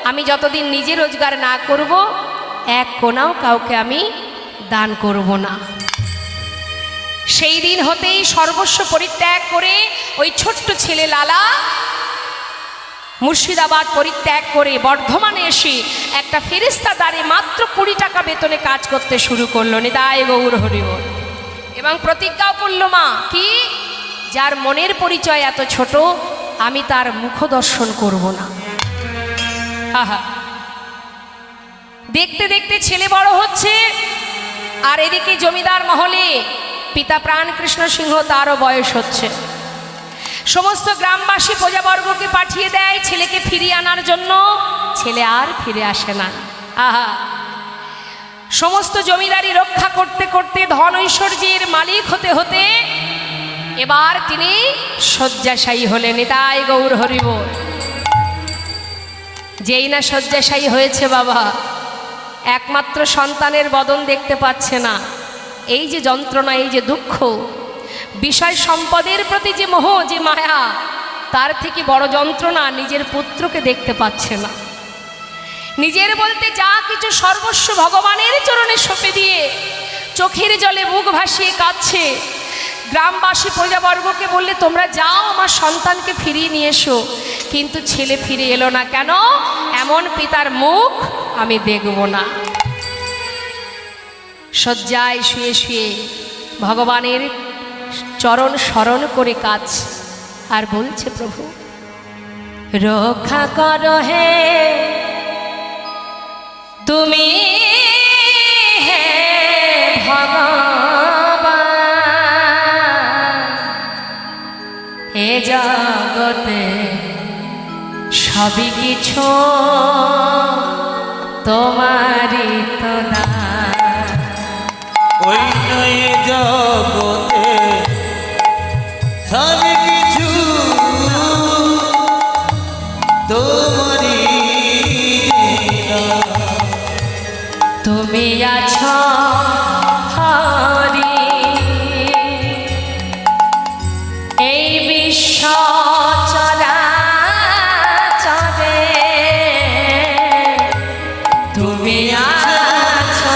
আমি যতদিন নিজে রোজগার না করব 1 কোণাও কাউকে আমি দান করব না। সেই দিন হতেই সর্বস্ব পরিত্যাগ করে ওই ছোট্ট ছেলে লালা মুর্শিদাবাদ পরিত্যাগ করে বর্ধমানে এসে একটা ফেরেশতা দ্বারে মাত্র 20 টাকা বেতনে কাজ করতে শুরু করলো। নিতাই গৌর হরি বল। এবং প্রতিজ্ঞাও করল, মা, কি, যার মনের পরিচয় এত ছোট, আমি তার মুখ দর্শন করব না। আহা, দেখতে দেখতে ছেলে বড় হচ্ছে, আর এদিকে জমিদার মহলে পিতা প্রাণকৃষ্ণ সিংহ, তারও বয়স হচ্ছে। সমস্ত গ্রামবাসী প্রজাবর্গকে পাঠিয়ে দেয় ছেলেকে ফিরিয়ে আনার জন্য, ছেলে আর ফিরে আসে না। আহা, সমস্ত জমিদারি রক্ষা করতে করতে ধন ঐশ্বর্যের মালিক হতে হতে এবার তিনি শয্যাশায়ী হলেন। নিতাই গৌর হরি বল। যেই না শয্যাশায়ী হয়েছে বাবা, একমাত্র সন্তানের বদন দেখতে পাচ্ছে না, এই যে যন্ত্রণা, এই যে দুঃখ, বিষয় সম্পদের প্রতি যে মোহ, যে মায়া, তার থেকে বড় যন্ত্রণা নিজের পুত্রকে দেখতে পাচ্ছে না। নিজের বলতে যা কিছু সর্বস্ব ভগবানের চরণে সঁপে দিয়ে চোখের জলে মুখ ভাসিয়ে কাঁদছে। গ্রামবাসী প্রজাবর্গকে বললে, তোমরা যাও, আমার সন্তানকে ফিরিয়ে নিয়ে এসো। কিন্তু ছেলে ফিরে এলো না কেন? এমন পিতার মুখ আমি দেখব না। শয্যায় শুয়ে শুয়ে ভগবানের চরণ স্মরণ করে কাজ আর বলছে, প্রভু রক্ষা করো হে তুমি, হে ভগবান, এ জগতে সবই কিছু তোমারই তো দান। ওই নয় জগতে সব কিছু তোমারই দান। তুমি আছো হরি, এই বিশ্ব চরাচরে তুমি আছো।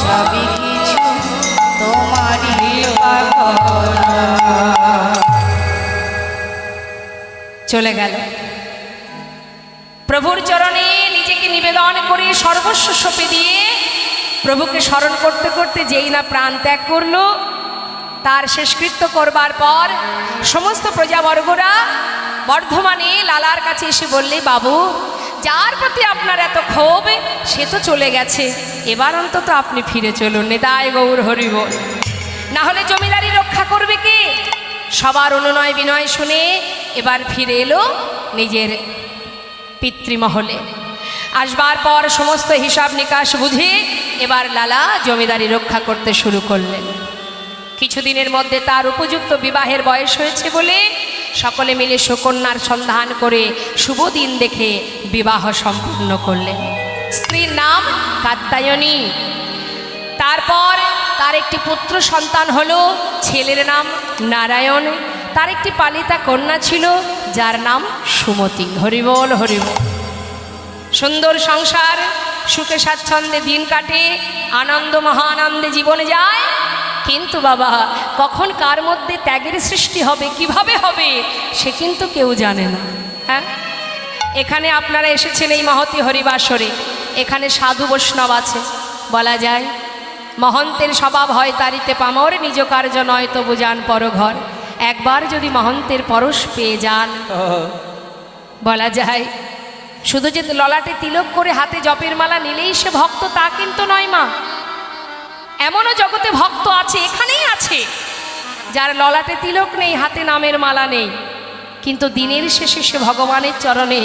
সবই কিছু তোমারই চলে গেল। প্রভুর চরণে নিজেকে নিবেদন করে সর্বস্ব সঁপে দিয়ে প্রভুকে স্মরণ করতে করতে যেই না প্রাণ ত্যাগ করলো, তার শেষকৃত্য করবার পর সমস্ত প্রজাবর্গরা বর্ধমানে লালার কাছে এসে বললে, বাবু, যার প্রতি আপনার এত ক্ষোভ সে তো চলে গেছে, এবার অন্তত আপনি ফিরে চলুন, নিতাই গৌর হরি বল। না হলে জমিদারি রক্ষা করবে কে? সবার অনুনয় বিনয় শুনে এবার ফিরে এলো নিজের পিতৃমহলে। আসবার পর সমস্ত হিসাব নিকাশ বুঝে এবার লালা জমিদারি রক্ষা করতে শুরু করলেন। কিছুদিনের মধ্যে তার উপযুক্ত বিবাহের বয়স হয়েছে বলে সকলে মিলে সুকন্যার সন্ধান করে শুভ দিন দেখে বিবাহ সম্পূর্ণ করলেন। স্ত্রীর নাম কাত্যায়নী। তারপর তার একটি পুত্র সন্তান হলো, ছেলের নাম নারায়ণ। তার একটি পালিতা কন্যা ছিল যার নাম সুমতি। হরিবল হরিবল। সুন্দর সংসার, সুখে স্বাচ্ছন্দ্যে দিন কাটে, আনন্দ মহানন্দে জীবনে যায়। কিন্তু বাবা, কখন কার মধ্যে ত্যাগের সৃষ্টি হবে, কিভাবে হবে, সে কিন্তু কেউ জানে না। হ্যাঁ, এখানে আপনারা এসেছেন এই মহতী হরিবাসরে, এখানে সাধু বৈষ্ণব আছে। বলা যায় মহন্তের স্বভাব হয় তারিতে পামর, নিজ কার্য নয় তবু যান পরঘর। একবার যদি মহন্তের পরশ পেয়ে যান, বলা যায় শুধু যে ললাটে তিলক করে হাতে জপের মালা নিলেই সে ভক্ত, তা কিন্তু নয় মা। এমনও জগতে ভক্ত আছে, এখানেই আছে, যার ললাটে তিলক নেই, হাতে নামের মালা নেই, কিন্তু দিনের শেষে সে ভগবানের চরণে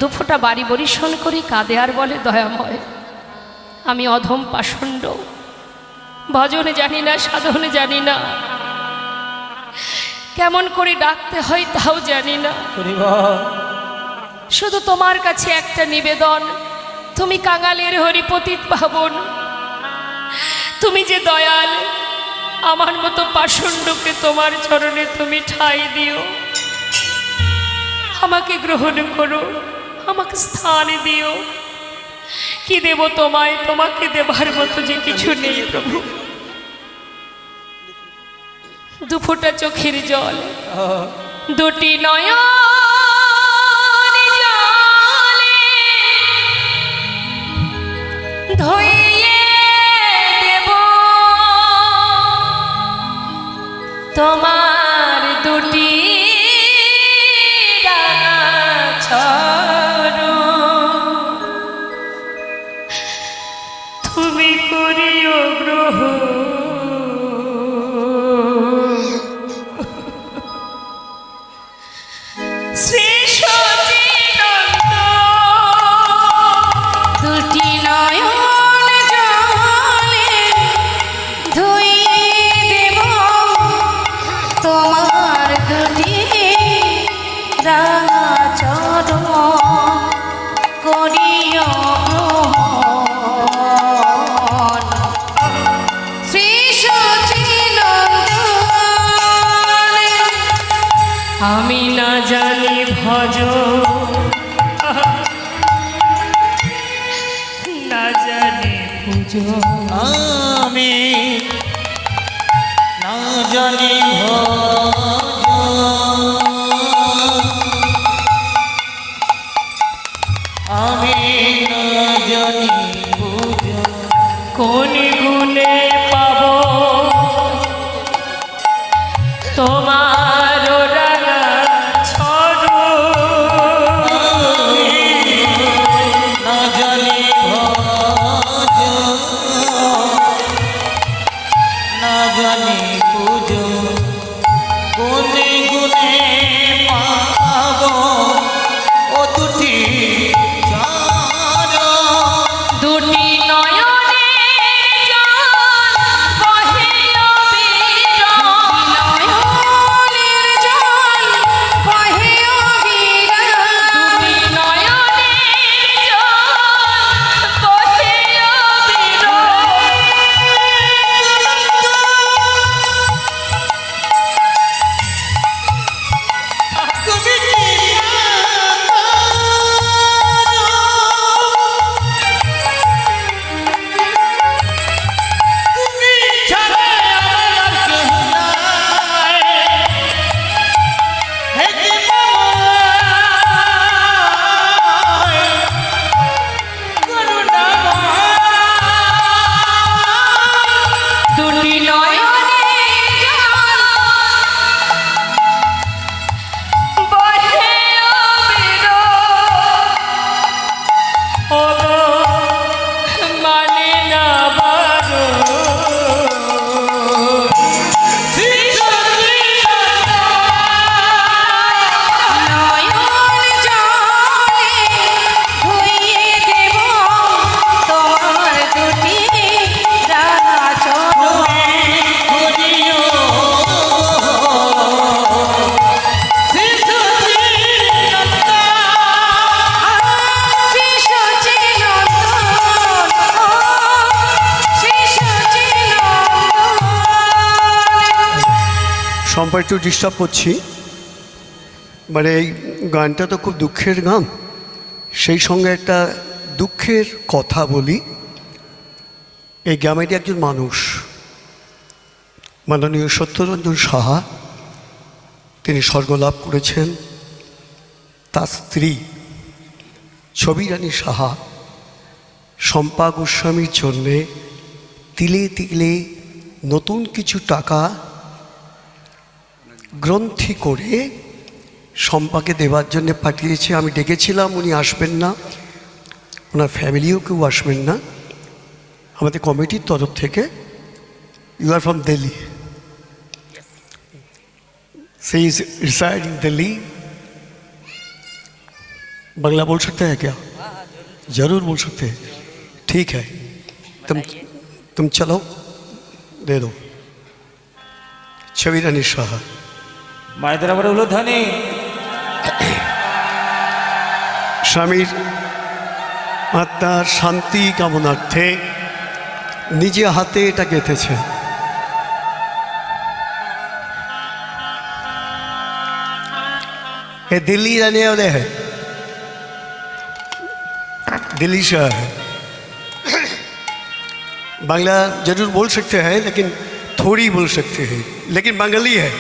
দুফোঁটা বাড়ি বরিশন করে কাঁদে আর বলে, দয়াময়, আমি অধম পাষণ্ড, ভজনে জানি না, সাধনে জানি না, কেমন করে ডাকতে হয় তাও জানি না। শুধু তোমার কাছে একটা নিবেদন, তুমি কাঙালের হরিপতিত পাবন, তুমি যে দয়াল, আমার মতো পাষণ্ডকে তোমার চরণে তুমি ঠাঁই দিও, আমাকে গ্রহণ করো, আমাকে স্থান দিও। কি দেব তোমায়, তোমাকে দেবার মতো যে কিছু নেই প্রভু। দুফোঁটা চোখের জল, দুটি নয়ন ধুইয়ে দেব তোমার দুটি রাঙা চরণ, তুমি করিও গ্রহণ। দুটি নয়ন জলে ধুইয়ে দেব তোমার দুটি রাঙা চরণ, করিও গ্রহণ। শ্রী সচিনন্দনে আমি না জানি ভজ, না জানি পুজো, আমি না জানি আমি না জানি পূজা, কোন গুণে পাব তোমার রাঙা চরণ। না জানি ভজ, না জানি পূজা, কোনে গুনে পাব ও দুটি দুটি নয়নে জল বহে অবিরাম, নয়নের জল বহে অবিরাম। দুটি নয়নে জল বহে অবিরাম। সম্পা একটু ডিস্টার্ব করছি, মানে এই গানটা তো খুব দুঃখের গান, সেই সঙ্গে একটা দুঃখের কথা বলি। এই গ্রামেরই একজন মানুষ, মাননীয় সত্যরঞ্জন সাহা, তিনি স্বর্গলাভ করেছেন। তার স্ত্রী ছবি রানী সাহা শম্পা গোস্বামীর জন্যে তিলে তিলে নতুন কিছু টাকা গ্রন্থি করে শম্পাকে দেওয়ার জন্য পাঠিয়েছে। আমি ডেকেছিলাম, উনি আসবেন না, ওনার ফ্যামিলিও কেউ আসবেন না। আমাদের কমিটির তরফ থেকে, you R from Delhi, she is reside in Delhi. Bangla बोल सकते हैं क्या? जरूर बोल सकते हैं, ठीक है। तुम चलो, दे दो। छवि रानी साहा, মায়েদের আবার উলুধ্বনি। স্বামীর আত্মার শান্তি কামনার্থে নিজে হাতে এটা গেঁথেছে। ये दिल्ली रहने वाले हैं, दिल्ली से है। बांग्ला जरूर बोल सकते हैं, लेकिन थोड़ी बोल सकते हैं, लेकिन बंगाली है।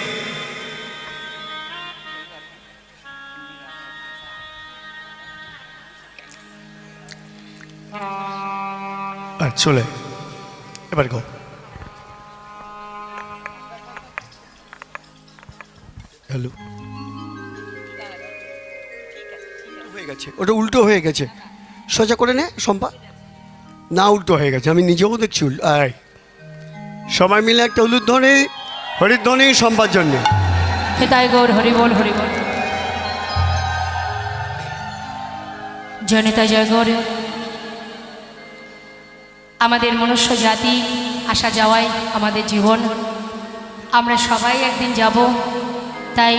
চলে এবার গো। হ্যালো, হয়ে গেছে, ওটা উল্টো হয়ে গেছে, সোজা করে নে শম্পা। না, উল্টো হয়ে গেছে, আমি নিজেও দেখছি। আয় সবাই মিলে একটা উলুধ্বনি, হরিধ্বনি শম্পার জন্যে। হেতায় গৌর হরিবল হরিবল। জনিতা জয় গৌর। আমাদের মনুষ্য জাতি আসা যাওয়ায় আমাদের জীবন, আমরা সবাই একদিন যাব। তাই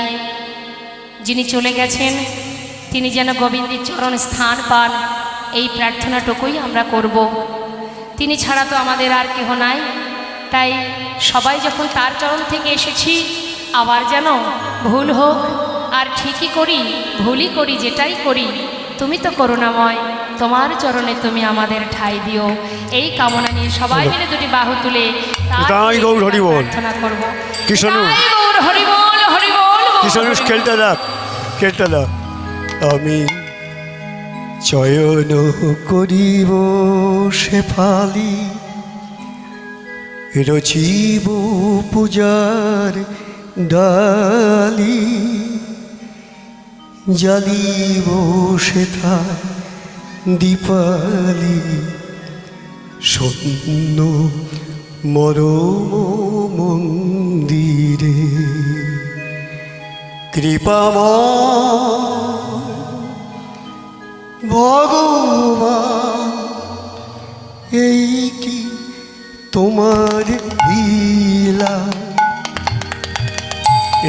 যিনি চলে গেছেন তিনি যেন গোবিন্দের চরণ স্থান পান, এই প্রার্থনাটুকুই আমরা করব। তিনি ছাড়া তো আমাদের আর কেহ নাই। তাই সবাই যখন তার চরণ থেকে এসেছি, আবার যেন ভুল হোক আর ঠিকই করি, ভুলই করি, যেটাই করি তুমি তো করুণাময়, তোমার চরণে তুমি আমাদের ঠাঁই দিও। এই কামনা নিয়ে সবাই মিলে দুটি বাহু তুলে তাই গৌর হরিবল প্রার্থনা করব। কিষাণু, তাই গৌর হরিবল হরিবল। কিষাণু খেলতে দাও, খেলতে দাও। আমি চয়ন করিব শেফালি, রচিব পূজার ডালি, জ্বালিব সেথায় দীপালি, শূন্য মরম মন্দিরে। কৃপাময় ভগবান, এই কি তোমার লীলা,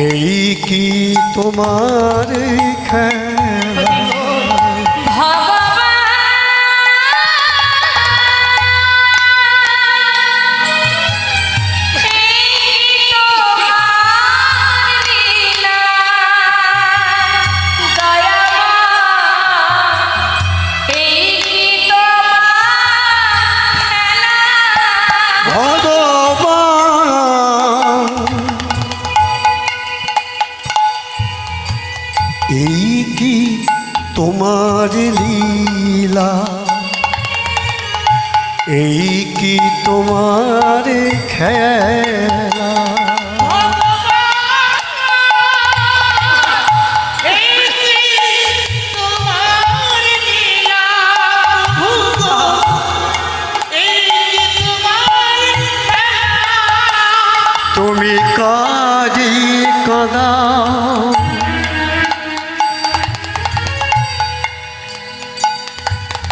এই কি তোমার খেলা। এই কি তোমার লীলা, এই কি তোমার খেলা। তুমি কাজী কাদাও,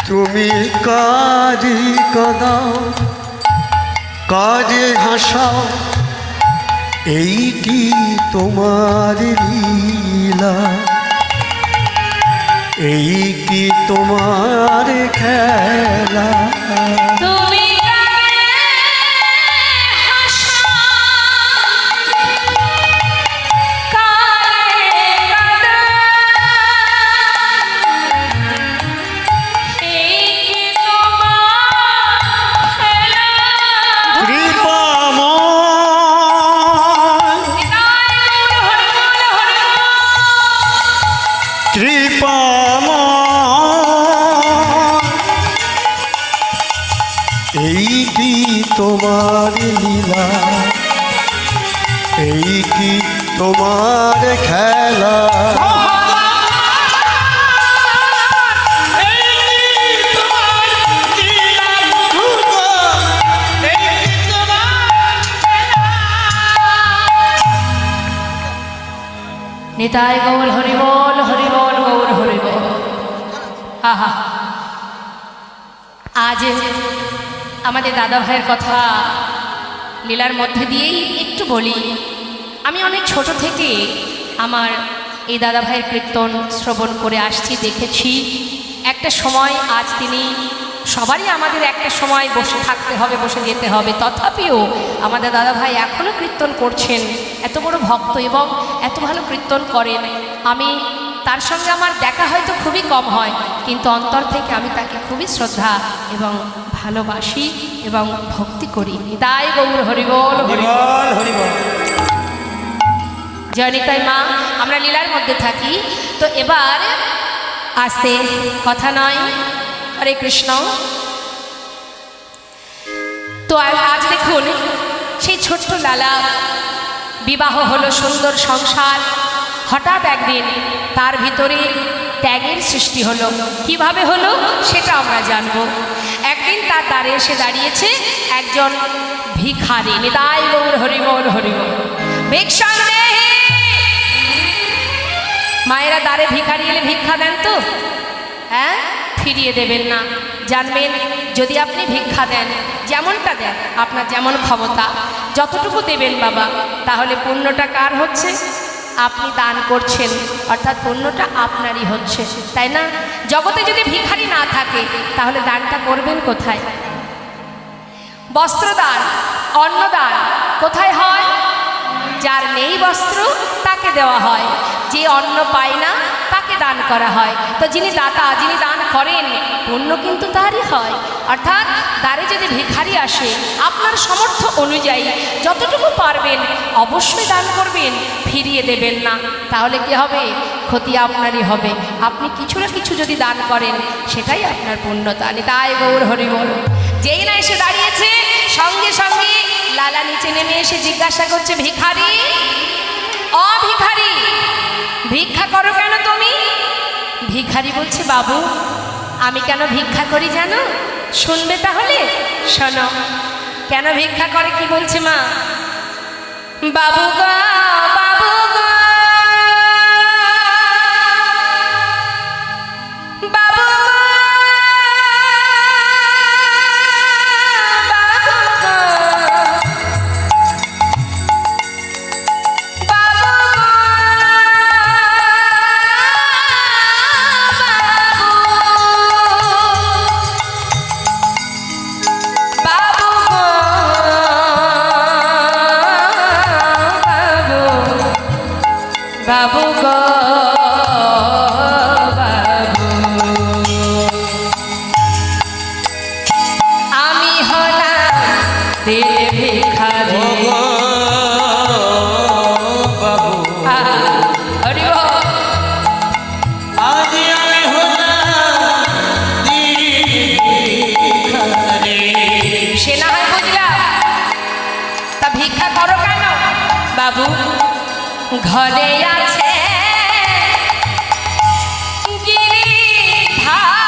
তুমি কাজী কাদাও, কাজে হাসাও, এই কি তোমার লীলা, এই কি তোমার খেলা। তোমার লীলা, এই কি তোমার খেলা। নিতাই গৌর হরিবল হরিবল গৌর হরিবল। আহা, আজ আমাদের দাদা ভাইয়ের কথা লীলার মধ্যে দিয়েই একটু বলি। আমি অনেক ছোট থেকে আমার এই দাদা ভাইয়ের কীর্তন শ্রবণ করে আসছি, দেখেছি। একটা সময় আজ তিনি, সবারই আমাদের একটা সময় বসে থাকতে হবে, বসে যেতে হবে, তথাপিও আমাদের দাদা ভাই এখনও কীর্তন করছেন। এত বড় ভক্ত এবং এত ভালো কীর্তন করেন। আমি তার সঙ্গে আমার দেখা হয়তো খুবই কম হয়, কিন্তু অন্তর থেকে আমি তাকে খুবই শ্রদ্ধা এবং ভালোবাসি এবং ভক্তি করি। নিতাই গৌর হরিবল হরিবল হরিবল। জয় নিতাই মা। আমরা লীলার মধ্যে থাকি, তো এবার আস্তে কথা নয়। হরে কৃষ্ণ। তো আজ দেখুন, সেই ছোট্ট লালা বিবাহ হলো, সুন্দর সংসার। হঠাৎ একদিন তার ভিতরে ত্যাগের সৃষ্টি হলো। কিভাবে হলো সেটা আমরা জানব। একদিন তার দ্বারে এসে দাঁড়িয়েছে একজন ভিখারি। নিতাই গৌর হরিবল হরিবল। ভিক্ষা দেহি। মায়েরা দ্বারে ভিখারি এলে ভিক্ষা দেন তো? হ্যাঁ, ফিরিয়ে দেবেন না। জানবেন, যদি আপনি ভিক্ষা দেন, যেমনটা দেন, আপনার যেমন ক্ষমতা, যতটুকু দেবেন বাবা, তাহলে পুণ্যটা কার হচ্ছে? আপনি দান করছেন, অর্থাৎ পুণ্যটা আপনারই হচ্ছে, তাই না? জগতে যদি ভিখারি না থাকে, তাহলে দানটা করবেন কোথায়? বস্ত্রদান, অন্নদান কোথায় হয়? যার নেই বস্ত্র তাকে দেওয়া হয়, যে অন্ন পায় না তাকে দান করা হয়। তো যিনি দাতা, যিনি দান করেন, পুণ্য কিন্তু তারই হয়। অর্থাৎ দ্বারে যদি ভিখারি আসে, আপনার সামর্থ্য অনুযায়ী যতটুকু পারবেন অবশ্যই দান করবেন, ফিরিয়ে দেবেন না। তাহলে কি হবে? ক্ষতি আপনারই হবে। আপনি কিছু না কিছু যদি দান করেন, সেটাই আপনার পুণ্যতা। নিতাই গৌর হরিবল। যেই না এসে দাঁড়িয়েছে, সঙ্গে সঙ্গে লালা নিচে নেমে এসে জিজ্ঞাসা করছে, ভিখারি, ও ভিখারি, ভিক্ষা করো কেন তুমি? ভিখারি বলছে, বাবু, আমি কেন ভিক্ষা করি জানো? শুনবে তাহলে? শোনো কেন ভিক্ষা করে। কি বলছে মা? বাবু গো, বাবু গো, বাবু গো, বাবু গো, বাবু, আমি হলাম দিল ভিখারি। বাবু, হরি বল। আজ আমি হলাম ভিখারি। সে না হয় বুঝলাম, তা ভিক্ষা করো কেন? বাবু, ঘরে আছে বাবু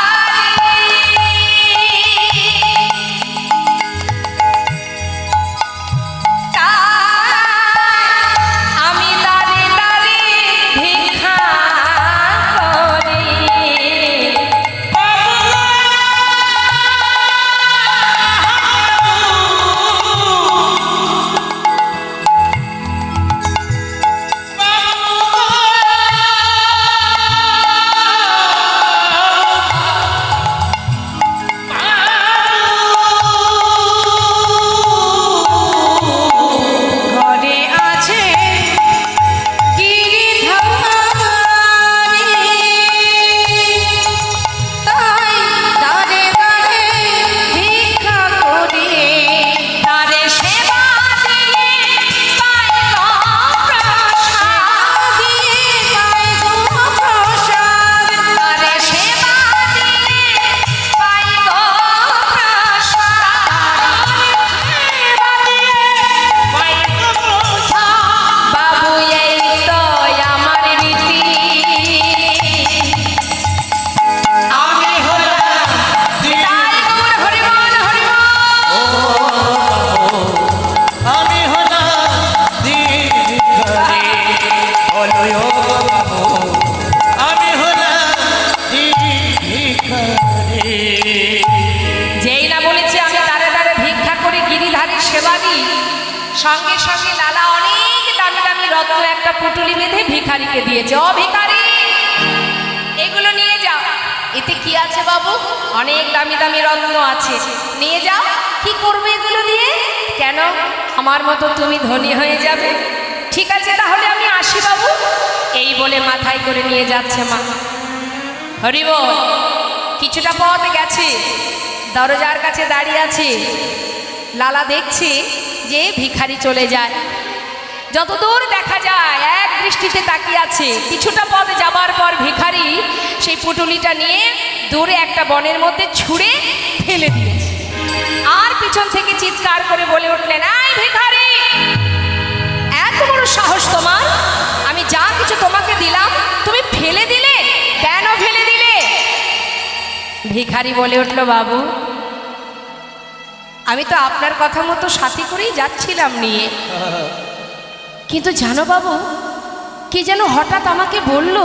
সঙ্গে সঙ্গে লালা অনেক দামি দামি রত্ন একটা পুটুলি বেঁধে ভিখারিকে দিয়েছে। ও ভিখারি, এগুলো নিয়ে যাও। এতে কি আছে বাবু? অনেক দামি দামি রত্ন আছে, নিয়ে যাও। কি করবে এগুলো দিয়ে? কেন, আমার মতো তুমি ধনী হয়ে যাবে। ঠিক আছে, তাহলে আমি আসি বাবু। এই বলে মাথায় করে নিয়ে যাচ্ছে মা। হরি বল। কিছুটা পথ গেছে, দরজার কাছে দাঁড়িয়ে আছে। লালা দেখছে যে ভিখারি চলে যায়। যতদূর দেখা যায় এক দৃষ্টিতে তাকিয়ে আছে। কিছুটা পথ যাবার পর ভিখারি সেই পুটুলিটা নিয়ে দূরে একটা বনের মধ্যে ছুঁড়ে ফেলে দিয়েছে। আর পিছন থেকে চিৎকার করে বলে উঠলেন, এই ভিখারি, এত বড় সাহস তোমার! আমি যা কিছু তোমাকে দিলাম তুমি ফেলে দিলে, কেন ফেলে দিলে? ভিখারি বলে উঠল, বাবু, আমি তো আপনার কথা মতো সাথী করেই যাচ্ছিলাম নিয়ে, কিন্তু জানো বাবু, কি যেন হঠাৎ আমাকে বলল,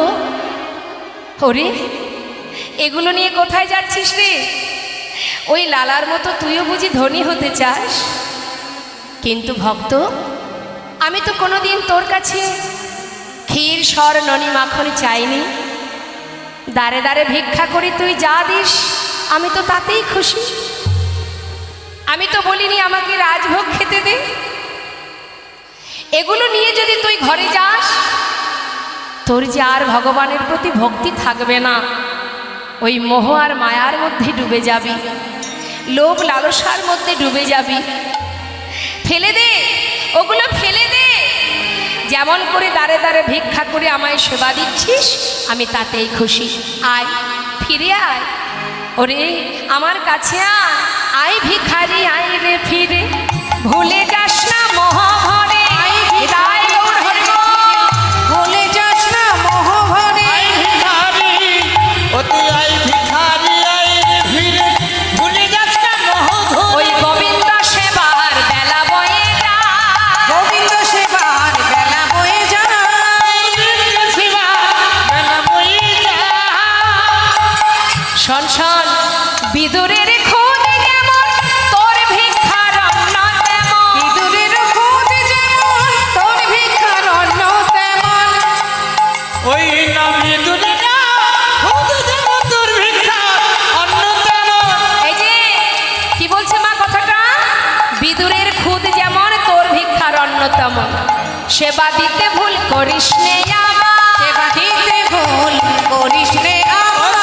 ওরে এগুলো নিয়ে কোথায় যাচ্ছিস রে? ওই লালার মতো তুইও বুঝি ধনী হতে চাস? কিন্তু ভক্ত, আমি তো কোনোদিন তোর কাছে ক্ষীর সর ননি মাখন চাইনি। দাঁড়ে দাঁড়ে ভিক্ষা করি, তুই যা দিস আমি তো তাতেই খুশি। আমি তো বলিনি আমাকে রাজভোগ খেতে দে। এগুলো নিয়ে যদি তুই ঘরে যাস, তোর যে আর ভগবানের প্রতি ভক্তি থাকবে না, ওই মোহ আর মায়ার মধ্যে ডুবে যাবি, লোভ লালসার মধ্যে ডুবে যাবি। ফেলে দে, ওগুলো ফেলে দে। যেমন করে দাঁড়ে দাঁড়ে ভিক্ষা করে আমায় সেবা দিচ্ছিস, আমি তাতেই খুশি। আয়, ফিরে আয়। ওরে আমার কাছে আয়, আয় ভিখারি, আয় রে ফিরে, ভুলে যাস না মহাভরে। হৃদয় গৌর হরি বল। ভুলে যাস না মোহভরে। আই ভিখারি, ও তুই আই ভিখারি, আই রে ফিরে, ভুলে যাস না মোহধরে। ওই গোবিন্দ সেবার বেলা বয়ে যায়, গোবিন্দ সেবার বেলা বয়ে যায়। গোবিন্দ সেবা বেলা বয়ে যায়। শোন শোন, বিদুরের খোঁজ যেমন তোর ভিক্ষার অন্ন তেমন। বিদুরের খোঁজ যেমন তোর ভিক্ষার অন্ন তেমন। ওই নামে দুনিয়া খুদ যেমন তোর ভিক্ষা অন্য তেমন। এই যে কি বলছে মা কথাটা? বিদুরের খুদ যেমন তোর ভিক্ষার অন্ন তেমন। সেবা দিতে ভুল করিস নে আমার, সেবা দিতে ভুল করিস রে আমার।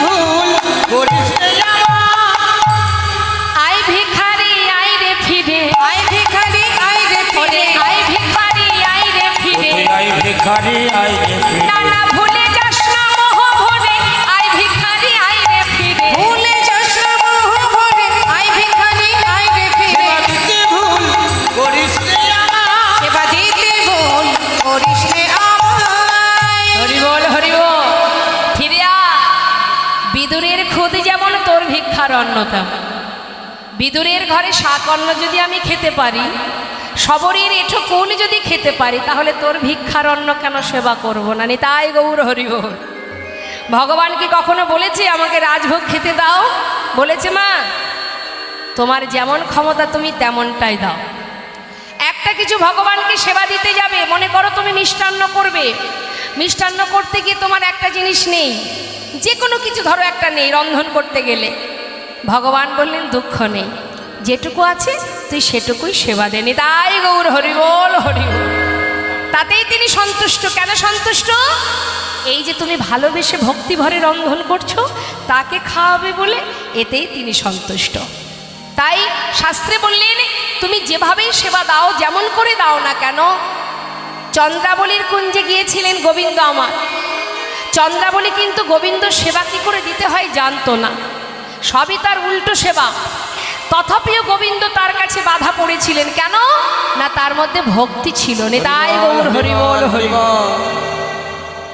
ভুল করিস নে আমার। আই ভিখারি, আই রে ফিরে, আই ভিখারি, আই রে ওরে ফিরে। আই ভিখারি, আই রে ফিরে। আই ভিখারি, আই রে ফিরে। না না ভুলে যাস না মোহ ভরে, আই ভিখারি, আই রে ফিরে। ভুলে যাস না মোহভরে। আই ভিখারি, আই রে ফিরে। সেবা দিতে ভুল করিস নে আমার। সেবা দিতে ভুল করিস রে আমায়। হরি বল, হরি বল। ফিরে আয়। বিদুরের খুদ যেমন তোর ভিক্ষার অন্ন তেমন। বিদুরের ঘরে শাক অন্ন যদি আমি খেতে পারি, সবরীর এঁঠো কুল যদি খেতে পারি, তাহলে তোর ভিক্ষার অন্ন কেন সেবা করব না? নিতাই গৌর হরি বল। ভগবান কি কখনো বলেছে আমাকে রাজভোগ খেতে দাও? বলেছে মা, তোমার যেমন ক্ষমতা তুমি তেমনটাই দাও। একটা কিছু ভগবানকে সেবা দিতে যাবে, মনে করো তুমি মিষ্টান্ন করবে, মিষ্টান্ন করতে গিয়ে তোমার একটা জিনিস নেই, যে কোনো কিছু ধরো একটা নেই, রন্ধন করতে গেলে ভগবান বললেন দুঃখ নেই, যেটুকু আছে তুই সেটুকুই সেবা দে। নিতাই গৌর হরি বল, হরি বল। তাতেই তিনি সন্তুষ্ট। কেন সন্তুষ্ট? এই যে তুমি ভালোবেসে ভক্তি ভরে রন্ধন করছো, তাকে খাওয়াবে বলে, এতেই তিনি সন্তুষ্ট। তাই শাস্ত্রে বললেন তুমি যেভাবেই সেবা দাও, যেমন করে দাও না কেন। চন্দ্রাবলীর কুঞ্জে গিয়েছিলেন গোবিন্দ আমার। চন্দ্রাবলী কিন্তু গোবিন্দ সেবা কী করে দিতে হয় জানতো না, সবই তার উল্টো সেবা। তথাপিও গোবিন্দ তার কাছে বাধা পড়েছিলেন। কেন না, তার মধ্যে ভক্তি ছিল। নিতাই গৌর হরি বল, হরি বল।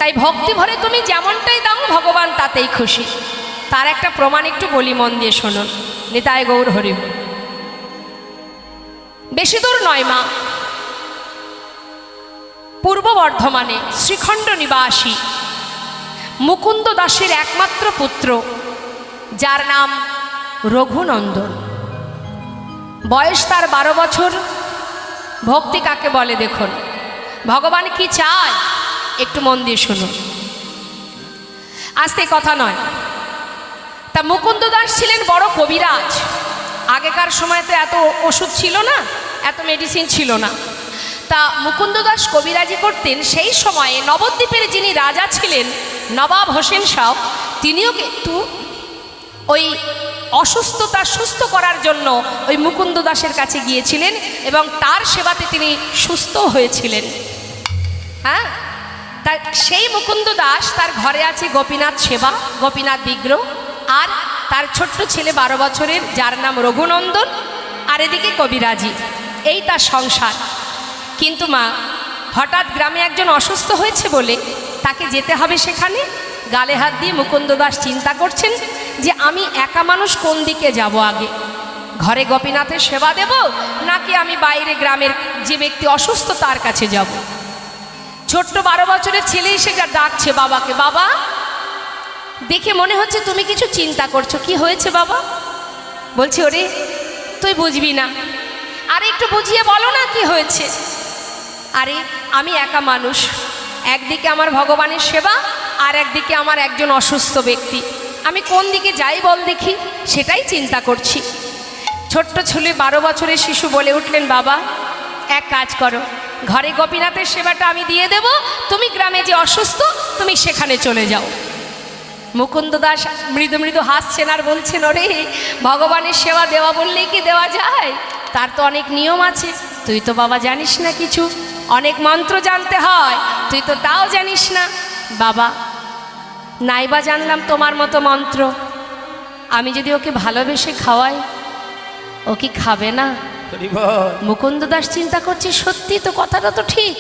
তাই ভক্তি ভরে তুমি যেমনটাই দাও, ভগবান তাতেই খুশি। তার একটা প্রমাণ একটু বলি, মন দিয়ে শুনুন। নিতাই গৌর হরি বল। বেশি দূর নয় মা, পূর্ব বর্ধমানে শ্রীখণ্ড নিবাসী মুকুন্দ দাসের একমাত্র পুত্র, যার নাম রঘুনন্দন। বয়স তার 12 বছর, ভক্তি কাকে বলে দেখুন, ভগবান কি চায় একটু মন দিয়ে শুনুন, আস্তে কথা নয়। তা মুকুন্দ দাস ছিলেন বড় কবিরাজ। আগেকার সময় তো এত ওষুধ ছিল না, এত মেডিসিন ছিল না। তা মুকুন্দ দাস কবিরাজি করতেন। সেই সময়ে নবদ্বীপের যিনি রাজা ছিলেন নবাব হোসেন শাহ, তিনিও কিন্তু ওই অসুস্থতা সুস্থ করার জন্য ওই মুকুন্দ দাসের কাছে গিয়েছিলেন এবং তার সেবাতে তিনি সুস্থ হয়েছিলেন। হ্যাঁ, তা সেই মুকুন্দ দাস তার ঘরে আছে গোপীনাথ সেবা, গোপীনাথ বিগ্রহ, আর তার ছোট্ট ছেলে 12 বছরের যার নাম রঘুনন্দন, আর এদিকে কবিরাজি, এই তার সংসার। কিন্তু মা, হঠাৎ গ্রামে একজন অসুস্থ হয়েছে বলে তাকে যেতে হবে সেখানে। গালে হাত দিয়ে মুকুন্দ দাস চিন্তা করছেন যে আমি একা মানুষ কোন দিকে যাব, আগে ঘরে গোপীনাথের সেবা দেব নাকি আমি বাইরে গ্রামের যে ব্যক্তি অসুস্থ তার কাছে যাব। ছোট্ট 12 বছরের ছেলে এসে ডাকছে বাবাকে, বাবা দেখে মনে হচ্ছে তুমি কিছু চিন্তা করছো, কি হয়েছে বাবা? বলছে ওরে তুই বুঝবি না, আরে একটু বুঝিয়ে বলো না কি হয়েছে। আরে আমি একা মানুষ, একদিকে আমার ভগবানের সেবা আর একদিকে আমার একজন অসুস্থ ব্যক্তি, আমি কোন দিকে যাই বল দেখি, সেটাই চিন্তা করছি। ছোট্ট ছেলে 12 বছরের শিশু বলে উঠলেন, বাবা এক কাজ করো, ঘরে গোপীনাথের সেবাটা আমি দিয়ে দেব, তুমি গ্রামে যে অসুস্থ তুমি সেখানে চলে যাও। মুকুন্দ দাস মৃদু মৃদু হাসছেন আর বলছেন, ওরে ভগবানের সেবা দেওয়া বললেই কি দেওয়া যায়? তার তো অনেক নিয়ম আছে, তুই তো বাবা জানিস না কিছু, অনেক মন্ত্র জানতে হয়, তুই তো তাও জানিস না। বাবা নাইবা জানলাম তোমার মতো মন্ত্র, আমি যদি ওকে ভালোবেসে খাওয়াই ও কি খাবে না? মুকুন্দ দাস চিন্তা করছে, সত্যি তো, কথাটা তো ঠিক,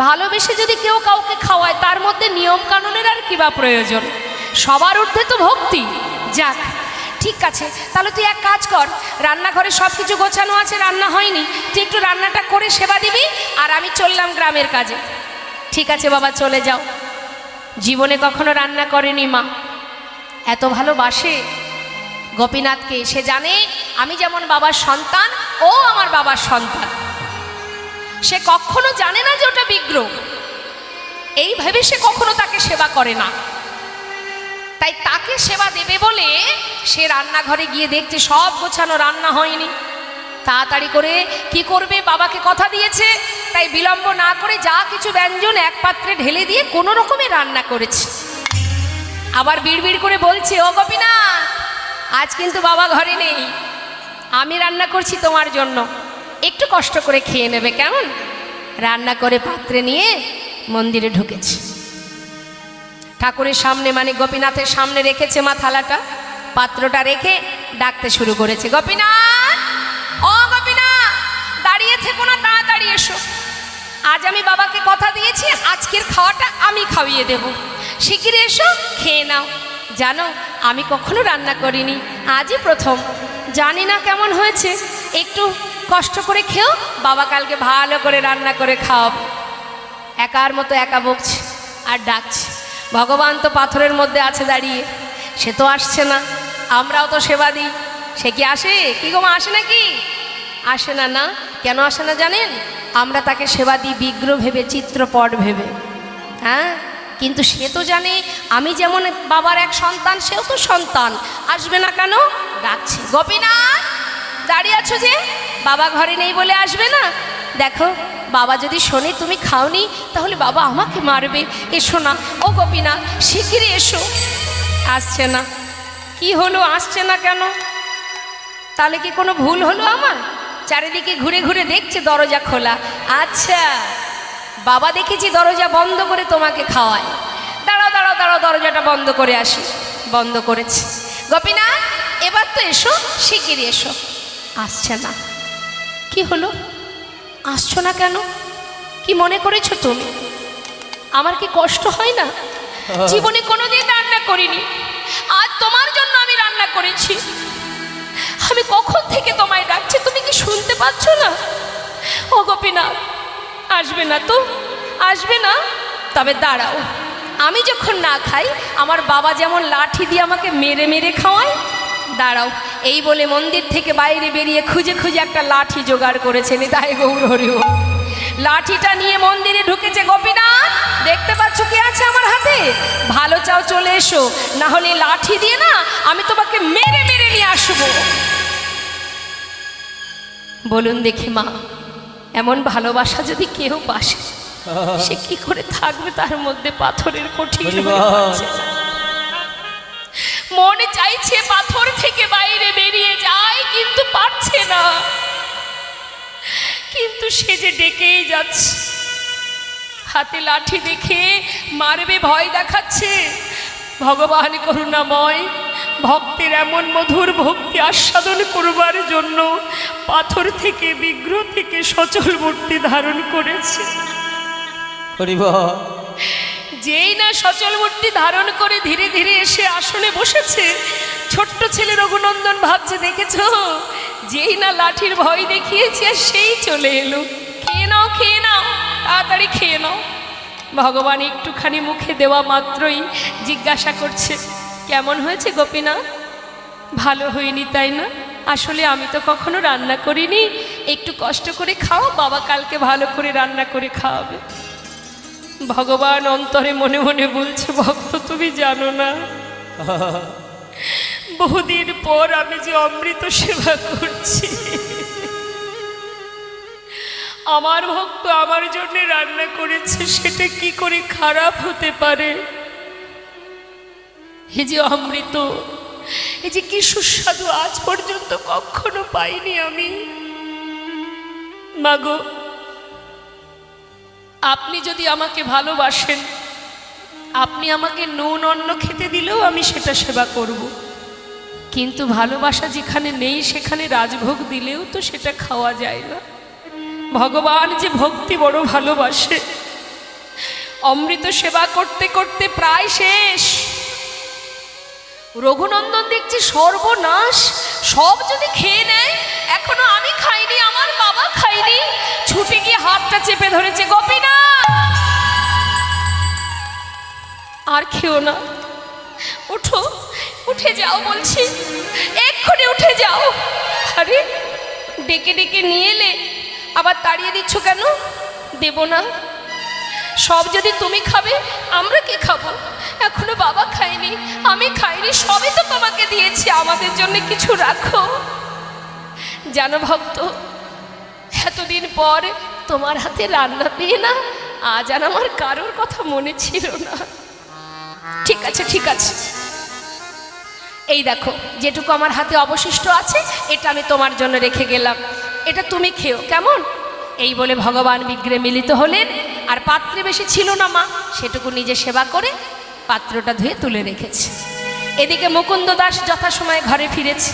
ভালোবেসে যদি কেউ কাউকে খাওয়ায় তার মধ্যে নিয়ম কানুনের আর কি বা প্রয়োজন, সবার ঊর্ধ্বে তো ভক্তি। যাক ঠিক আছে, তাহলে তুই এক কাজ কর, রান্নাঘরে সব কিছু গোছানো আছে, রান্না হয়নি, তুই একটু রান্নাটা করে সেবা দিবি, আর আমি চললাম গ্রামের কাজে। ঠিক আছে বাবা চলে যাও। জীবনে কখনো রান্না করেনি মা, এত ভালোবাসে গোপীনাথকে, সে জানে আমি যেমন বাবার সন্তান ও আমার বাবার সন্তান। সে কখনো জানে না যে ওটা বিগ্রহ, এই ভেবে সে কখনো তাকে সেবা করে না। তাই তাকে সেবা দেবে বলে সে রান্নাঘরে গিয়ে দেখছে সব গোছানো, রান্না হয়নি। তাড়াতাড়ি করে কি করবে, বাবাকে কথা দিয়েছে, তাই বিলম্ব না করে যা কিছু ব্যঞ্জন এক পাত্রে ঢেলে দিয়ে কোনো রকমে রান্না করেছে। আবার বিড়বিড় করে বলছে, ও গোপীনাথ আজ কিন্তু বাবা ঘরে নেই, আমি রান্না করছি তোমার জন্য, একটু কষ্ট করে খেয়ে নেবে কেমন? রান্না করে পাত্রে নিয়ে মন্দিরে ঢুকেছে। ঠাকুরের সামনে মানে গোপীনাথের সামনে রেখেছে মা থালাটা, পাত্রটা রেখে ডাকতে শুরু করেছে, গোপীনাথ ও গোপীনাথ দাঁড়িয়ে থেকো না, তাড়াতাড়ি এসো, আজ আমি বাবাকে কথা দিয়েছি আজকের খাওয়াটা আমি খাইয়ে দেব, শিগগির এসো খেয়ে নাও। জানো আমি কখনো রান্না করিনি, আজই প্রথম, জানি না কেমন হয়েছে, একটু কষ্ট করে খেও, বাবা কালকে ভালো করে রান্না করে খাওয়াবো। একার মতো একা বকছে আর ডাকছে, ভগবান তো পাথরের মধ্যে আছে দাঁড়িয়ে, সে তো আসছে না, আমরাও তো সেবা দিই, সে কি আসে? কি গো মা আসে নাকি? আসে না। না কেন আসে না জানেন? আমরা তাকে সেবা দিই বিগ্রহ ভেবে, চিত্রপট ভেবে। হ্যাঁ, কিন্তু সে তো জানে আমি যেমন বাবার এক সন্তান, সেও তো সন্তান, আসবে না কেন? ডাকছে, গোপীনাথ দাঁড়িয়ে আছো যে, বাবা ঘরে নেই বলে আসবে না? দেখো বাবা যদি শোনে তুমি খাওনি তাহলে বাবা আমাকে মারবে, এসো না ও গোপীনাথ শিগগিরই এসো। আসছে না, কি হলো আসছে না কেন? তাহলে কি কোনো ভুল হলো আমার? চারিদিকে ঘুরে ঘুরে দেখছে দরজা খোলা, আচ্ছা বাবা দেখেছি দরজা বন্ধ করে তোমাকে খাওয়ায়, দাঁড়াও দাঁড়াও দাঁড়াও দরজাটা বন্ধ করে আসি। বন্ধ করেছে। গোপীনাথ এবার তো এসো, শিগগিরই এসো। আসছে না, কি হলো আসছো না কেন? কি মনে করেছো তুমি? আমার কি কষ্ট হয় না? জীবনে কোনোদিন রান্না করিনি, আজ তোমার জন্য আমি রান্না করেছি। আমি কখন থেকে তোমায় ডাকছি, তুমি কি শুনতে পাচ্ছ না? ও গোপীনাথ আসবে না তো? আসবে না? তবে দাঁড়াও, আমি যখন না খাই আমার বাবা যেমন লাঠি দিয়ে আমাকে মেরে মেরে খাওয়ায়, দাঁড়াও এই বলে মন্দির থেকে বাইরে বেরিয়ে খুঁজে খুঁজে একটা লাঠি জোগাড় করেছে। নিতাই গৌর হরি বল। লাঠিটা নিয়ে মন্দিরে ঢুকেছে। গোপীনাথ, দেখতে পাচ্ছ কি আছে আমার হাতে? ভালো চাও চলে এসো, না হলে লাঠি দিয়ে না আমি তোমাকে মেরে মেরে নিয়ে আসবো। বলুন দেখি মা, এমন ভালোবাসা যদি কেউ বাসে, সে কি করে থাকবে তার মধ্যে পাথরের কঠিন হয়ে আছে। মনে চাইছে পাথর থেকে বাইরে বেরিয়ে যায়, কিন্তু পারছে না। কিন্তু সে যে ডেকেই যাচ্ছে, হাতে লাঠি দেখে মারবে ভয় দেখাচ্ছে। ভগবান করুণাময়, ভক্তের এমন মধুর ভক্তি আস্বাদন করবার জন্য পাথর থেকে, বিগ্রহ থেকে সচল মূর্তি ধারণ করেছে। যেই না সচল মূর্তি ধারণ করে ধীরে ধীরে এসে আসনে বসেছে, ছোট্ট ছেলে রঘুনন্দন ভাবছে, দেখেছ, যেই না লাঠির ভয় দেখিয়েছে আর সেই চলে এলো। খেয়ে নাও, খেয়ে নাও, তাড়াতাড়ি খেয়ে নাও। ভগবান একটুখানি মুখে দেওয়া মাত্রই জিজ্ঞাসা করছে, কেমন হয়েছে গোপীনাথ? ভালো হয়নি তাই না? আসলে আমি তো কখনো রান্না করিনি, একটু কষ্ট করে খাও, বাবা কালকে ভালো করে রান্না করে খাওয়াবে। ভগবান অন্তরে মনে মনে বলছে, ভক্ত তুমি জানো না, বহুদিন পর আমি যে অমৃত সেবা করছি, আমার ভক্ত আমার জন্য রান্না করেছে, সেটা কি করে খারাপ হতে পারে? এই যে অমৃত, এই যে কি সুস্বাদু, আজ পর্যন্ত কখনো পাইনি আমি। মাগো, আপনি যদি আমাকে ভালোবাসেন, আপনি আমাকে নুন অন্ন খেতে দিলেও আমি সেটা সেবা করব। কিন্তু ভালোবাসা যেখানে নেই সেখানে রাজভোগ দিলেও তো সেটা খাওয়া যায় না। ভগবান যে ভক্তি বড় ভালোবাসে। অমৃত সেবা করতে করতে প্রায় শেষ। রঘুনন্দন দেখছি সর্বনাশ, সব যদি খেয়ে নেয়, এখনো আমি খাইনি, আমার বাবা খাইনি। ছুটে গিয়ে হাতটা চেপে ধরেছে, গোপীনাথ আর খেও না, উঠো, উঠে যাও বলছি, এক্ষুনি উঠে যাও। আরে ডেকে ডেকে নিয়ে এলে, আবার তাড়িয়ে দিচ্ছ কেন? দেব না। সব যদি তুমি খাবে, আমরা কি খাবো? এখনো বাবা খায়নি, আমি খাইনি, সবই তো তোমাকে দিয়েছি, আমাদের জন্য কিছু রাখো। জানো ভক্ত, এতদিন পর তোমার হাতে রান্না পেয়ে না, আজ আর আমার কারোর কথা মনে ছিল না। ঠিক আছে, ঠিক আছে, এই দেখো যেটুকু আমার হাতে অবশিষ্ট আছে, এটা আমি তোমার জন্য রেখে গেলাম, এটা তুমি খেও, কেমন? এই বলে ভগবান বিগ্রহে মিলিত হলেন। আর পাত্রে বেশি ছিল না মা, সেটুকু নিজে সেবা করে পাত্রটা ধুয়ে তুলে রেখেছে। এদিকে মুকুন্দ দাস যথাসময়ে ঘরে ফিরেছে।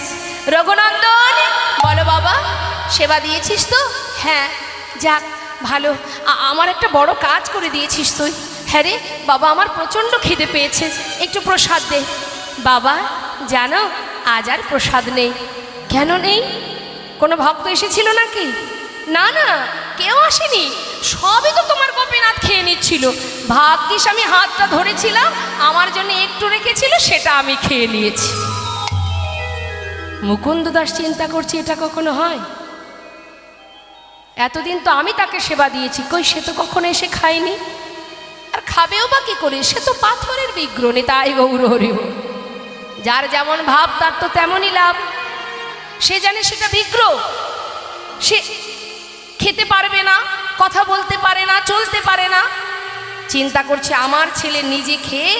রঘুনন্দন, বলো বাবা, সেবা দিয়েছিস তো? হ্যাঁ, যাক ভালো, আমার একটা বড় কাজ করে দিয়েছিস তুই। হ্যাঁ রে বাবা, আমার প্রচণ্ড খিদে পেয়েছে, একটু প্রসাদ দে। বাবা জানো, আজ আর প্রসাদ নেই। কেন নেই? কোনো ভক্ত এসেছিল নাকি? না না, কেউ আসেনি, সবই তো তোমার গোপীনাথ খেয়ে নিচ্ছিল। ভাগ্যিস আমি হাতটা ধরেছিলাম, আমার জন্য একটু রেখেছিল, সেটা আমি খেয়ে নিয়েছি। মুকুন্দ দাস চিন্তা করছি, এটা কখনো হয়? এতদিন তো আমি তাকে সেবা দিয়েছি, কই সে তো কখনো এসে খায়নি, আর খাবেও বা কি করে? সে তো পাথরের বিগ্রহ। নিতাই গৌর হরি বল। যার যেমন ভাব তার তো তেমনই লাভ। সে জানে সেটা বিগ্রহ, সে খেতে পারবে না, কথা বলতে পারে না, চলতে পারে না। চিন্তা করছে আমার ছেলে নিজে খেয়ে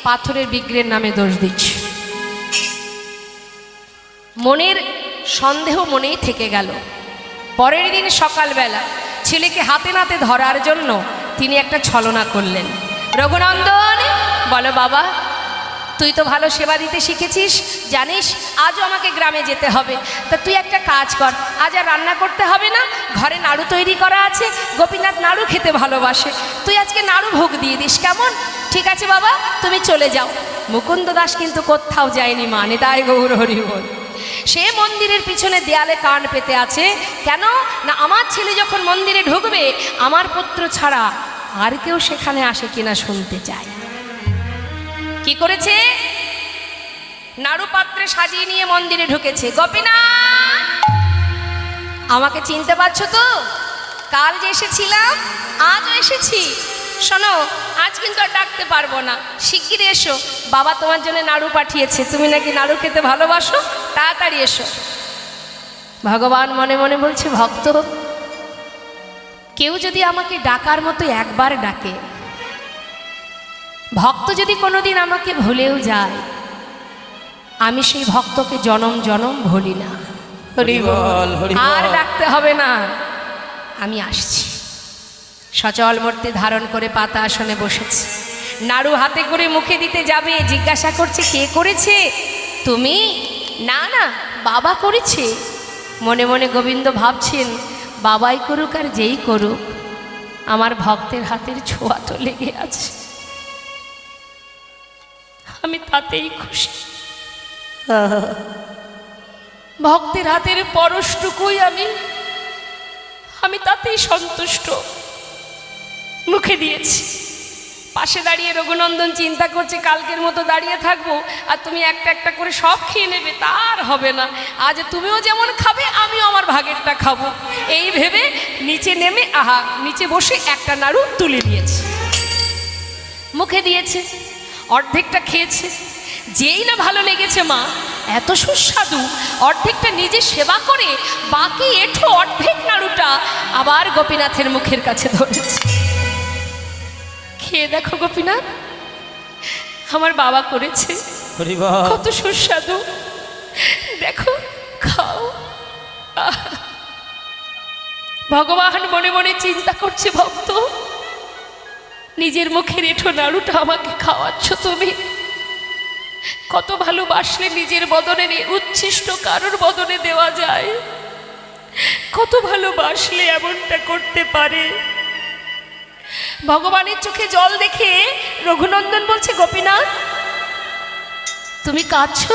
পাথরের বিগ্রহের নামে দোষ দিচ্ছে। মনের সন্দেহ মনেই থেকে গেল। পরের দিন সকালবেলা ছেলেকে হাতে নাতে ধরার জন্য তিনি একটা ছলনা করলেন। রঘুনন্দন, বলো বাবা, তুই তো ভালো সেবা দিতে শিখেছিস, জানিস আজও আমাকে গ্রামে যেতে হবে, তা তুই একটা কাজ কর, আজ আর রান্না করতে হবে না, ঘরে নাড়ু তৈরি করা আছে, গোপীনাথ নাড়ু খেতে ভালোবাসে, তুই আজকে নাড়ু ভোগ দিয়ে দিস, কেমন? ঠিক আছে বাবা, তুমি চলে যাও। মুকুন্দ দাস কিন্তু কোথাও যায়নি মা। নিতাই গৌর হরি বল। সে মন্দিরের পিছনে দেয়ালে কান পেতে আছে। কেন না, আমার ছেলে যখন মন্দিরে ঢুকবে, আমার পুত্র ছাড়া আর কেউ সেখানে আসে কিনা শুনতে চায়। কি করেছে? নাড়ু পাত্রে সাজিয়ে নিয়ে মন্দিরে ঢুকেছে। গোপীনাথ, আমাকে চিনতে পারছো তো? কাল যে এসেছিলাম আজও এসেছি। শোনো, আজ কিন্তু আর ডাকতে পারবো না, শিগগির এসো। বাবা তোমার জন্য নাড়ু পাঠিয়েছে, তুমি নাকি নাড়ু খেতে ভালোবাসো, তাড়াতাড়ি এসো। ভগবান মনে মনে বলছে, ভক্ত কেউ যদি আমাকে ডাকার মতো একবার ডাকে, ভক্ত যদি কোনোদিন আমাকে ভুলেও যায়, আমি সেই ভক্তকে জনম জনম ভুলি না। হরি বল, হরি বল। আর ডাকতে হবে না, আমি আসছি। সচল মূর্তি ধারণ করে পাতা আসনে বসেছে, নাড়ু হাতে করে মুখে দিতে যাবে, জিজ্ঞাসা করছে কে করেছে? তুমি? না না, বাবা করেছে। মনে মনে গোবিন্দ ভাবছেন, বাবাই করুক আর যেই করুক, আমার ভক্তের হাতের ছোঁয়া তো লেগে আছে, আমি তাতেই খুশি। ভক্তের হাতের পরশটুকুই আমি তাতেই সন্তুষ্ট। মুখে দিয়েছি। পাশে দাঁড়িয়ে রঘুনন্দন চিন্তা করছে, কালকের মতো দাঁড়িয়ে থাকবো আর তুমি একটা একটা করে সব খেয়ে নেবে, তার হবে না। আজ তুমিও যেমন খাবে, আমিও আমার ভাগেরটা খাবো, এই ভেবে নিচে নেমে নিচে বসে একটা নাড়ু তুলে নিয়েছে, মুখে দিয়েছে, অর্ধেকটা খেয়েছে। যেই না ভালো লেগেছে মা, এত সুস্বাদু, অর্ধেকটা নিজে সেবা করে বাকি এঠো অর্ধেক নাড়ুটা আবার গোপীনাথের মুখের কাছে ধরেছে। খেয়ে দেখো গোপীনাথ, আমার বাবা করেছে, হরি বল। কত সুস্বাদু, দেখো খাও। ভগবান মনে মনে চিন্তা করছে, ভক্ত নিজের মুখের এঠো নাড়ুটা আমাকে খাওয়াচ্ছ তুমি, কত ভালোবাসলে নিজের বদনে উচ্ছিষ্ট কারোর বদনে দেওয়া যায়, কত ভালোবাসলে এমনটা করতে পারে। ভগবানের চোখে জল দেখে রঘুনন্দন বলছে, গোপীনাথ তুমি কাঁদছো?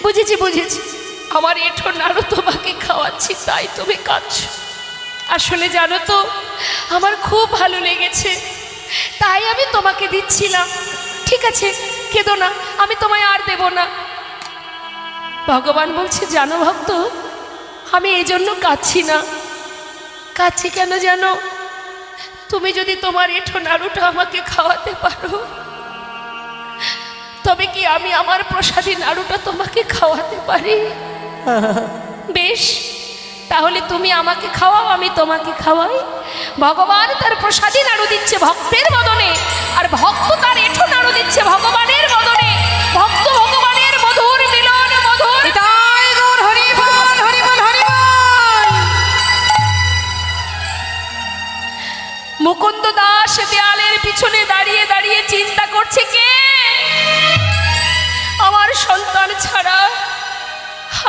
বুঝেছি বুঝেছি, আমার এঠো নাড়ু তোমাকে খাওয়াচ্ছি তাই তুমি কাঁদছো। আসলে জানো তো, আমার খুব ভালো লেগেছে তাই আমি তোমাকে দিচ্ছিলাম। ঠিক আছে, কেঁদো না, আমি তোমায় আর দেব না। ভগবান বলছে, জানো ভক্ত, আমি এই জন্য কাঁদছি না। কাঁদছি কেন জানো? তুমি যদি তোমার এঠো নাড়ুটা আমাকে খাওয়াতে পারো, তবে কি আমি আমার প্রসাদী নাড়ুটা তোমাকে খাওয়াতে পারি? বেশ, তাহলে তুমি আমাকে খাওয়াও, আমি তোমাকে খাওয়াই। ভগবান তার প্রসাদী নাড়ু দিচ্ছে ভক্তের বদনে, আর ভক্ত তার এঠো নাড়ু দিচ্ছে ভগবানের বদনে। ভক্ত ভগবানের মধুর মিলন, মধুর। নিতাই গৌর হরি বল, হরি বল, হরি বল। মুকুন্দ দাস দেয়ালের পিছনে দাঁড়িয়ে দাঁড়িয়ে চিন্তা করছে, কে আমার সন্তান ছাড়া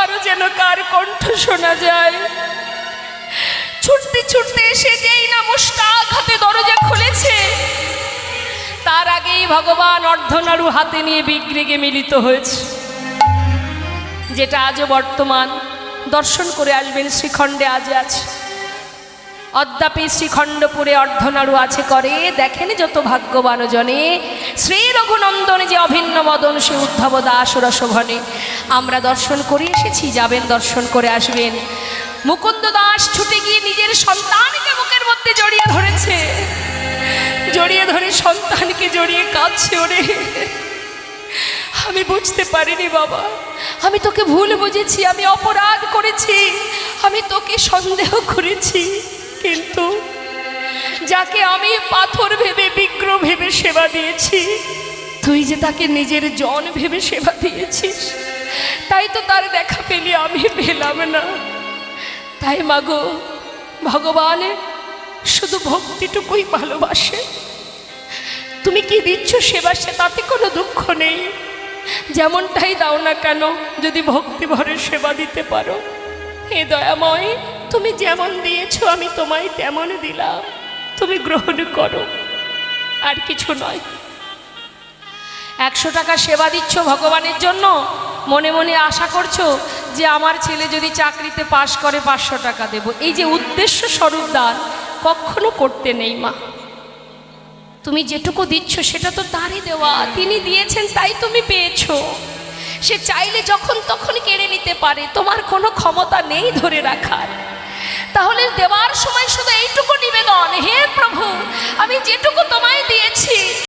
আরো যেন কার কণ্ঠ শোনা যায়। ছুটতে ছুটতে এসে যেই না মুষ্টাক হাতে দরজা খুলেছে, তার আগেই ভগবান অর্ধনাড়ু হাতে নিয়ে বিগ্রেগে মিলিত হয়েছে, যেটা আজও বর্তমান। দর্শন করে আসবেন, শ্রীখণ্ডে আজ আছে। অদ্যাপি শ্রীখণ্ডপুরে অর্ধনাড়ু আছে করে, দেখেন যত ভাগ্যবান জনে। শ্রী রঘুনন্দন যে অভিন্ন মদন, সে উদ্ধব দাস রসভনে। আমরা দর্শন করে এসেছি, যাবেন দর্শন করে আসবেন। মুকুন্দ দাস ছুটে গিয়ে নিজের সন্তানকে বুকের মধ্যে জড়িয়ে ধরেছে, জড়িয়ে ধরে সন্তানকে জড়িয়ে কাঁদছে, ওরে আমি বুঝতে পারিনি বাবা, আমি তোকে ভুল বুঝেছি, আমি অপরাধ করেছি, আমি তোকে সন্দেহ করেছি, কিন্তু যাকে আমি পাথর ভেবে বিগ্রহ ভেবে সেবা দিয়েছি, তুই যে তাকে নিজের জন ভেবে সেবা দিয়েছিস, তাই তো তার দেখা পেলি, আমি পেলাম না। তাই মাগো, ভগবান শুধু ভক্তিটুকুই ভালোবাসে। তুমি কি দিচ্ছ সেবা, সে তাতে কোনো দুঃখ নেই, যেমনটাই দাও না কেন, যদি ভক্তি ভরে সেবা দিতে পারো। হে দয়াময়, তুমি যেমন দিয়েছো আমি তোমায় তেমন দিলাম, তুমি গ্রহণ করো, আর কিছু নয়। 100 টাকা সেবা দিচ্ছ ভগবানের জন্য, মনে মনে আশা করছো যে আমার ছেলে যদি চাকরিতে পাশ করে 500 টাকা দেব। এই যে উদ্দেশ্য স্বরূপ দান কখনো করতে নেই মা। তুমি যেটুকু দিচ্ছ সেটা তো তারই দেওয়া, তিনি দিয়েছেন তাই তুমি পেয়েছো। সে চাইলে যখন তখন কেড়ে নিতে পারে, তোমার কোনো ক্ষমতা নেই ধরে রাখার। তাহলে দেওয়ার সময় শুধু এইটুকু নিবেদন, হে প্রভু, আমি যেটুকু তোমায় দিয়েছি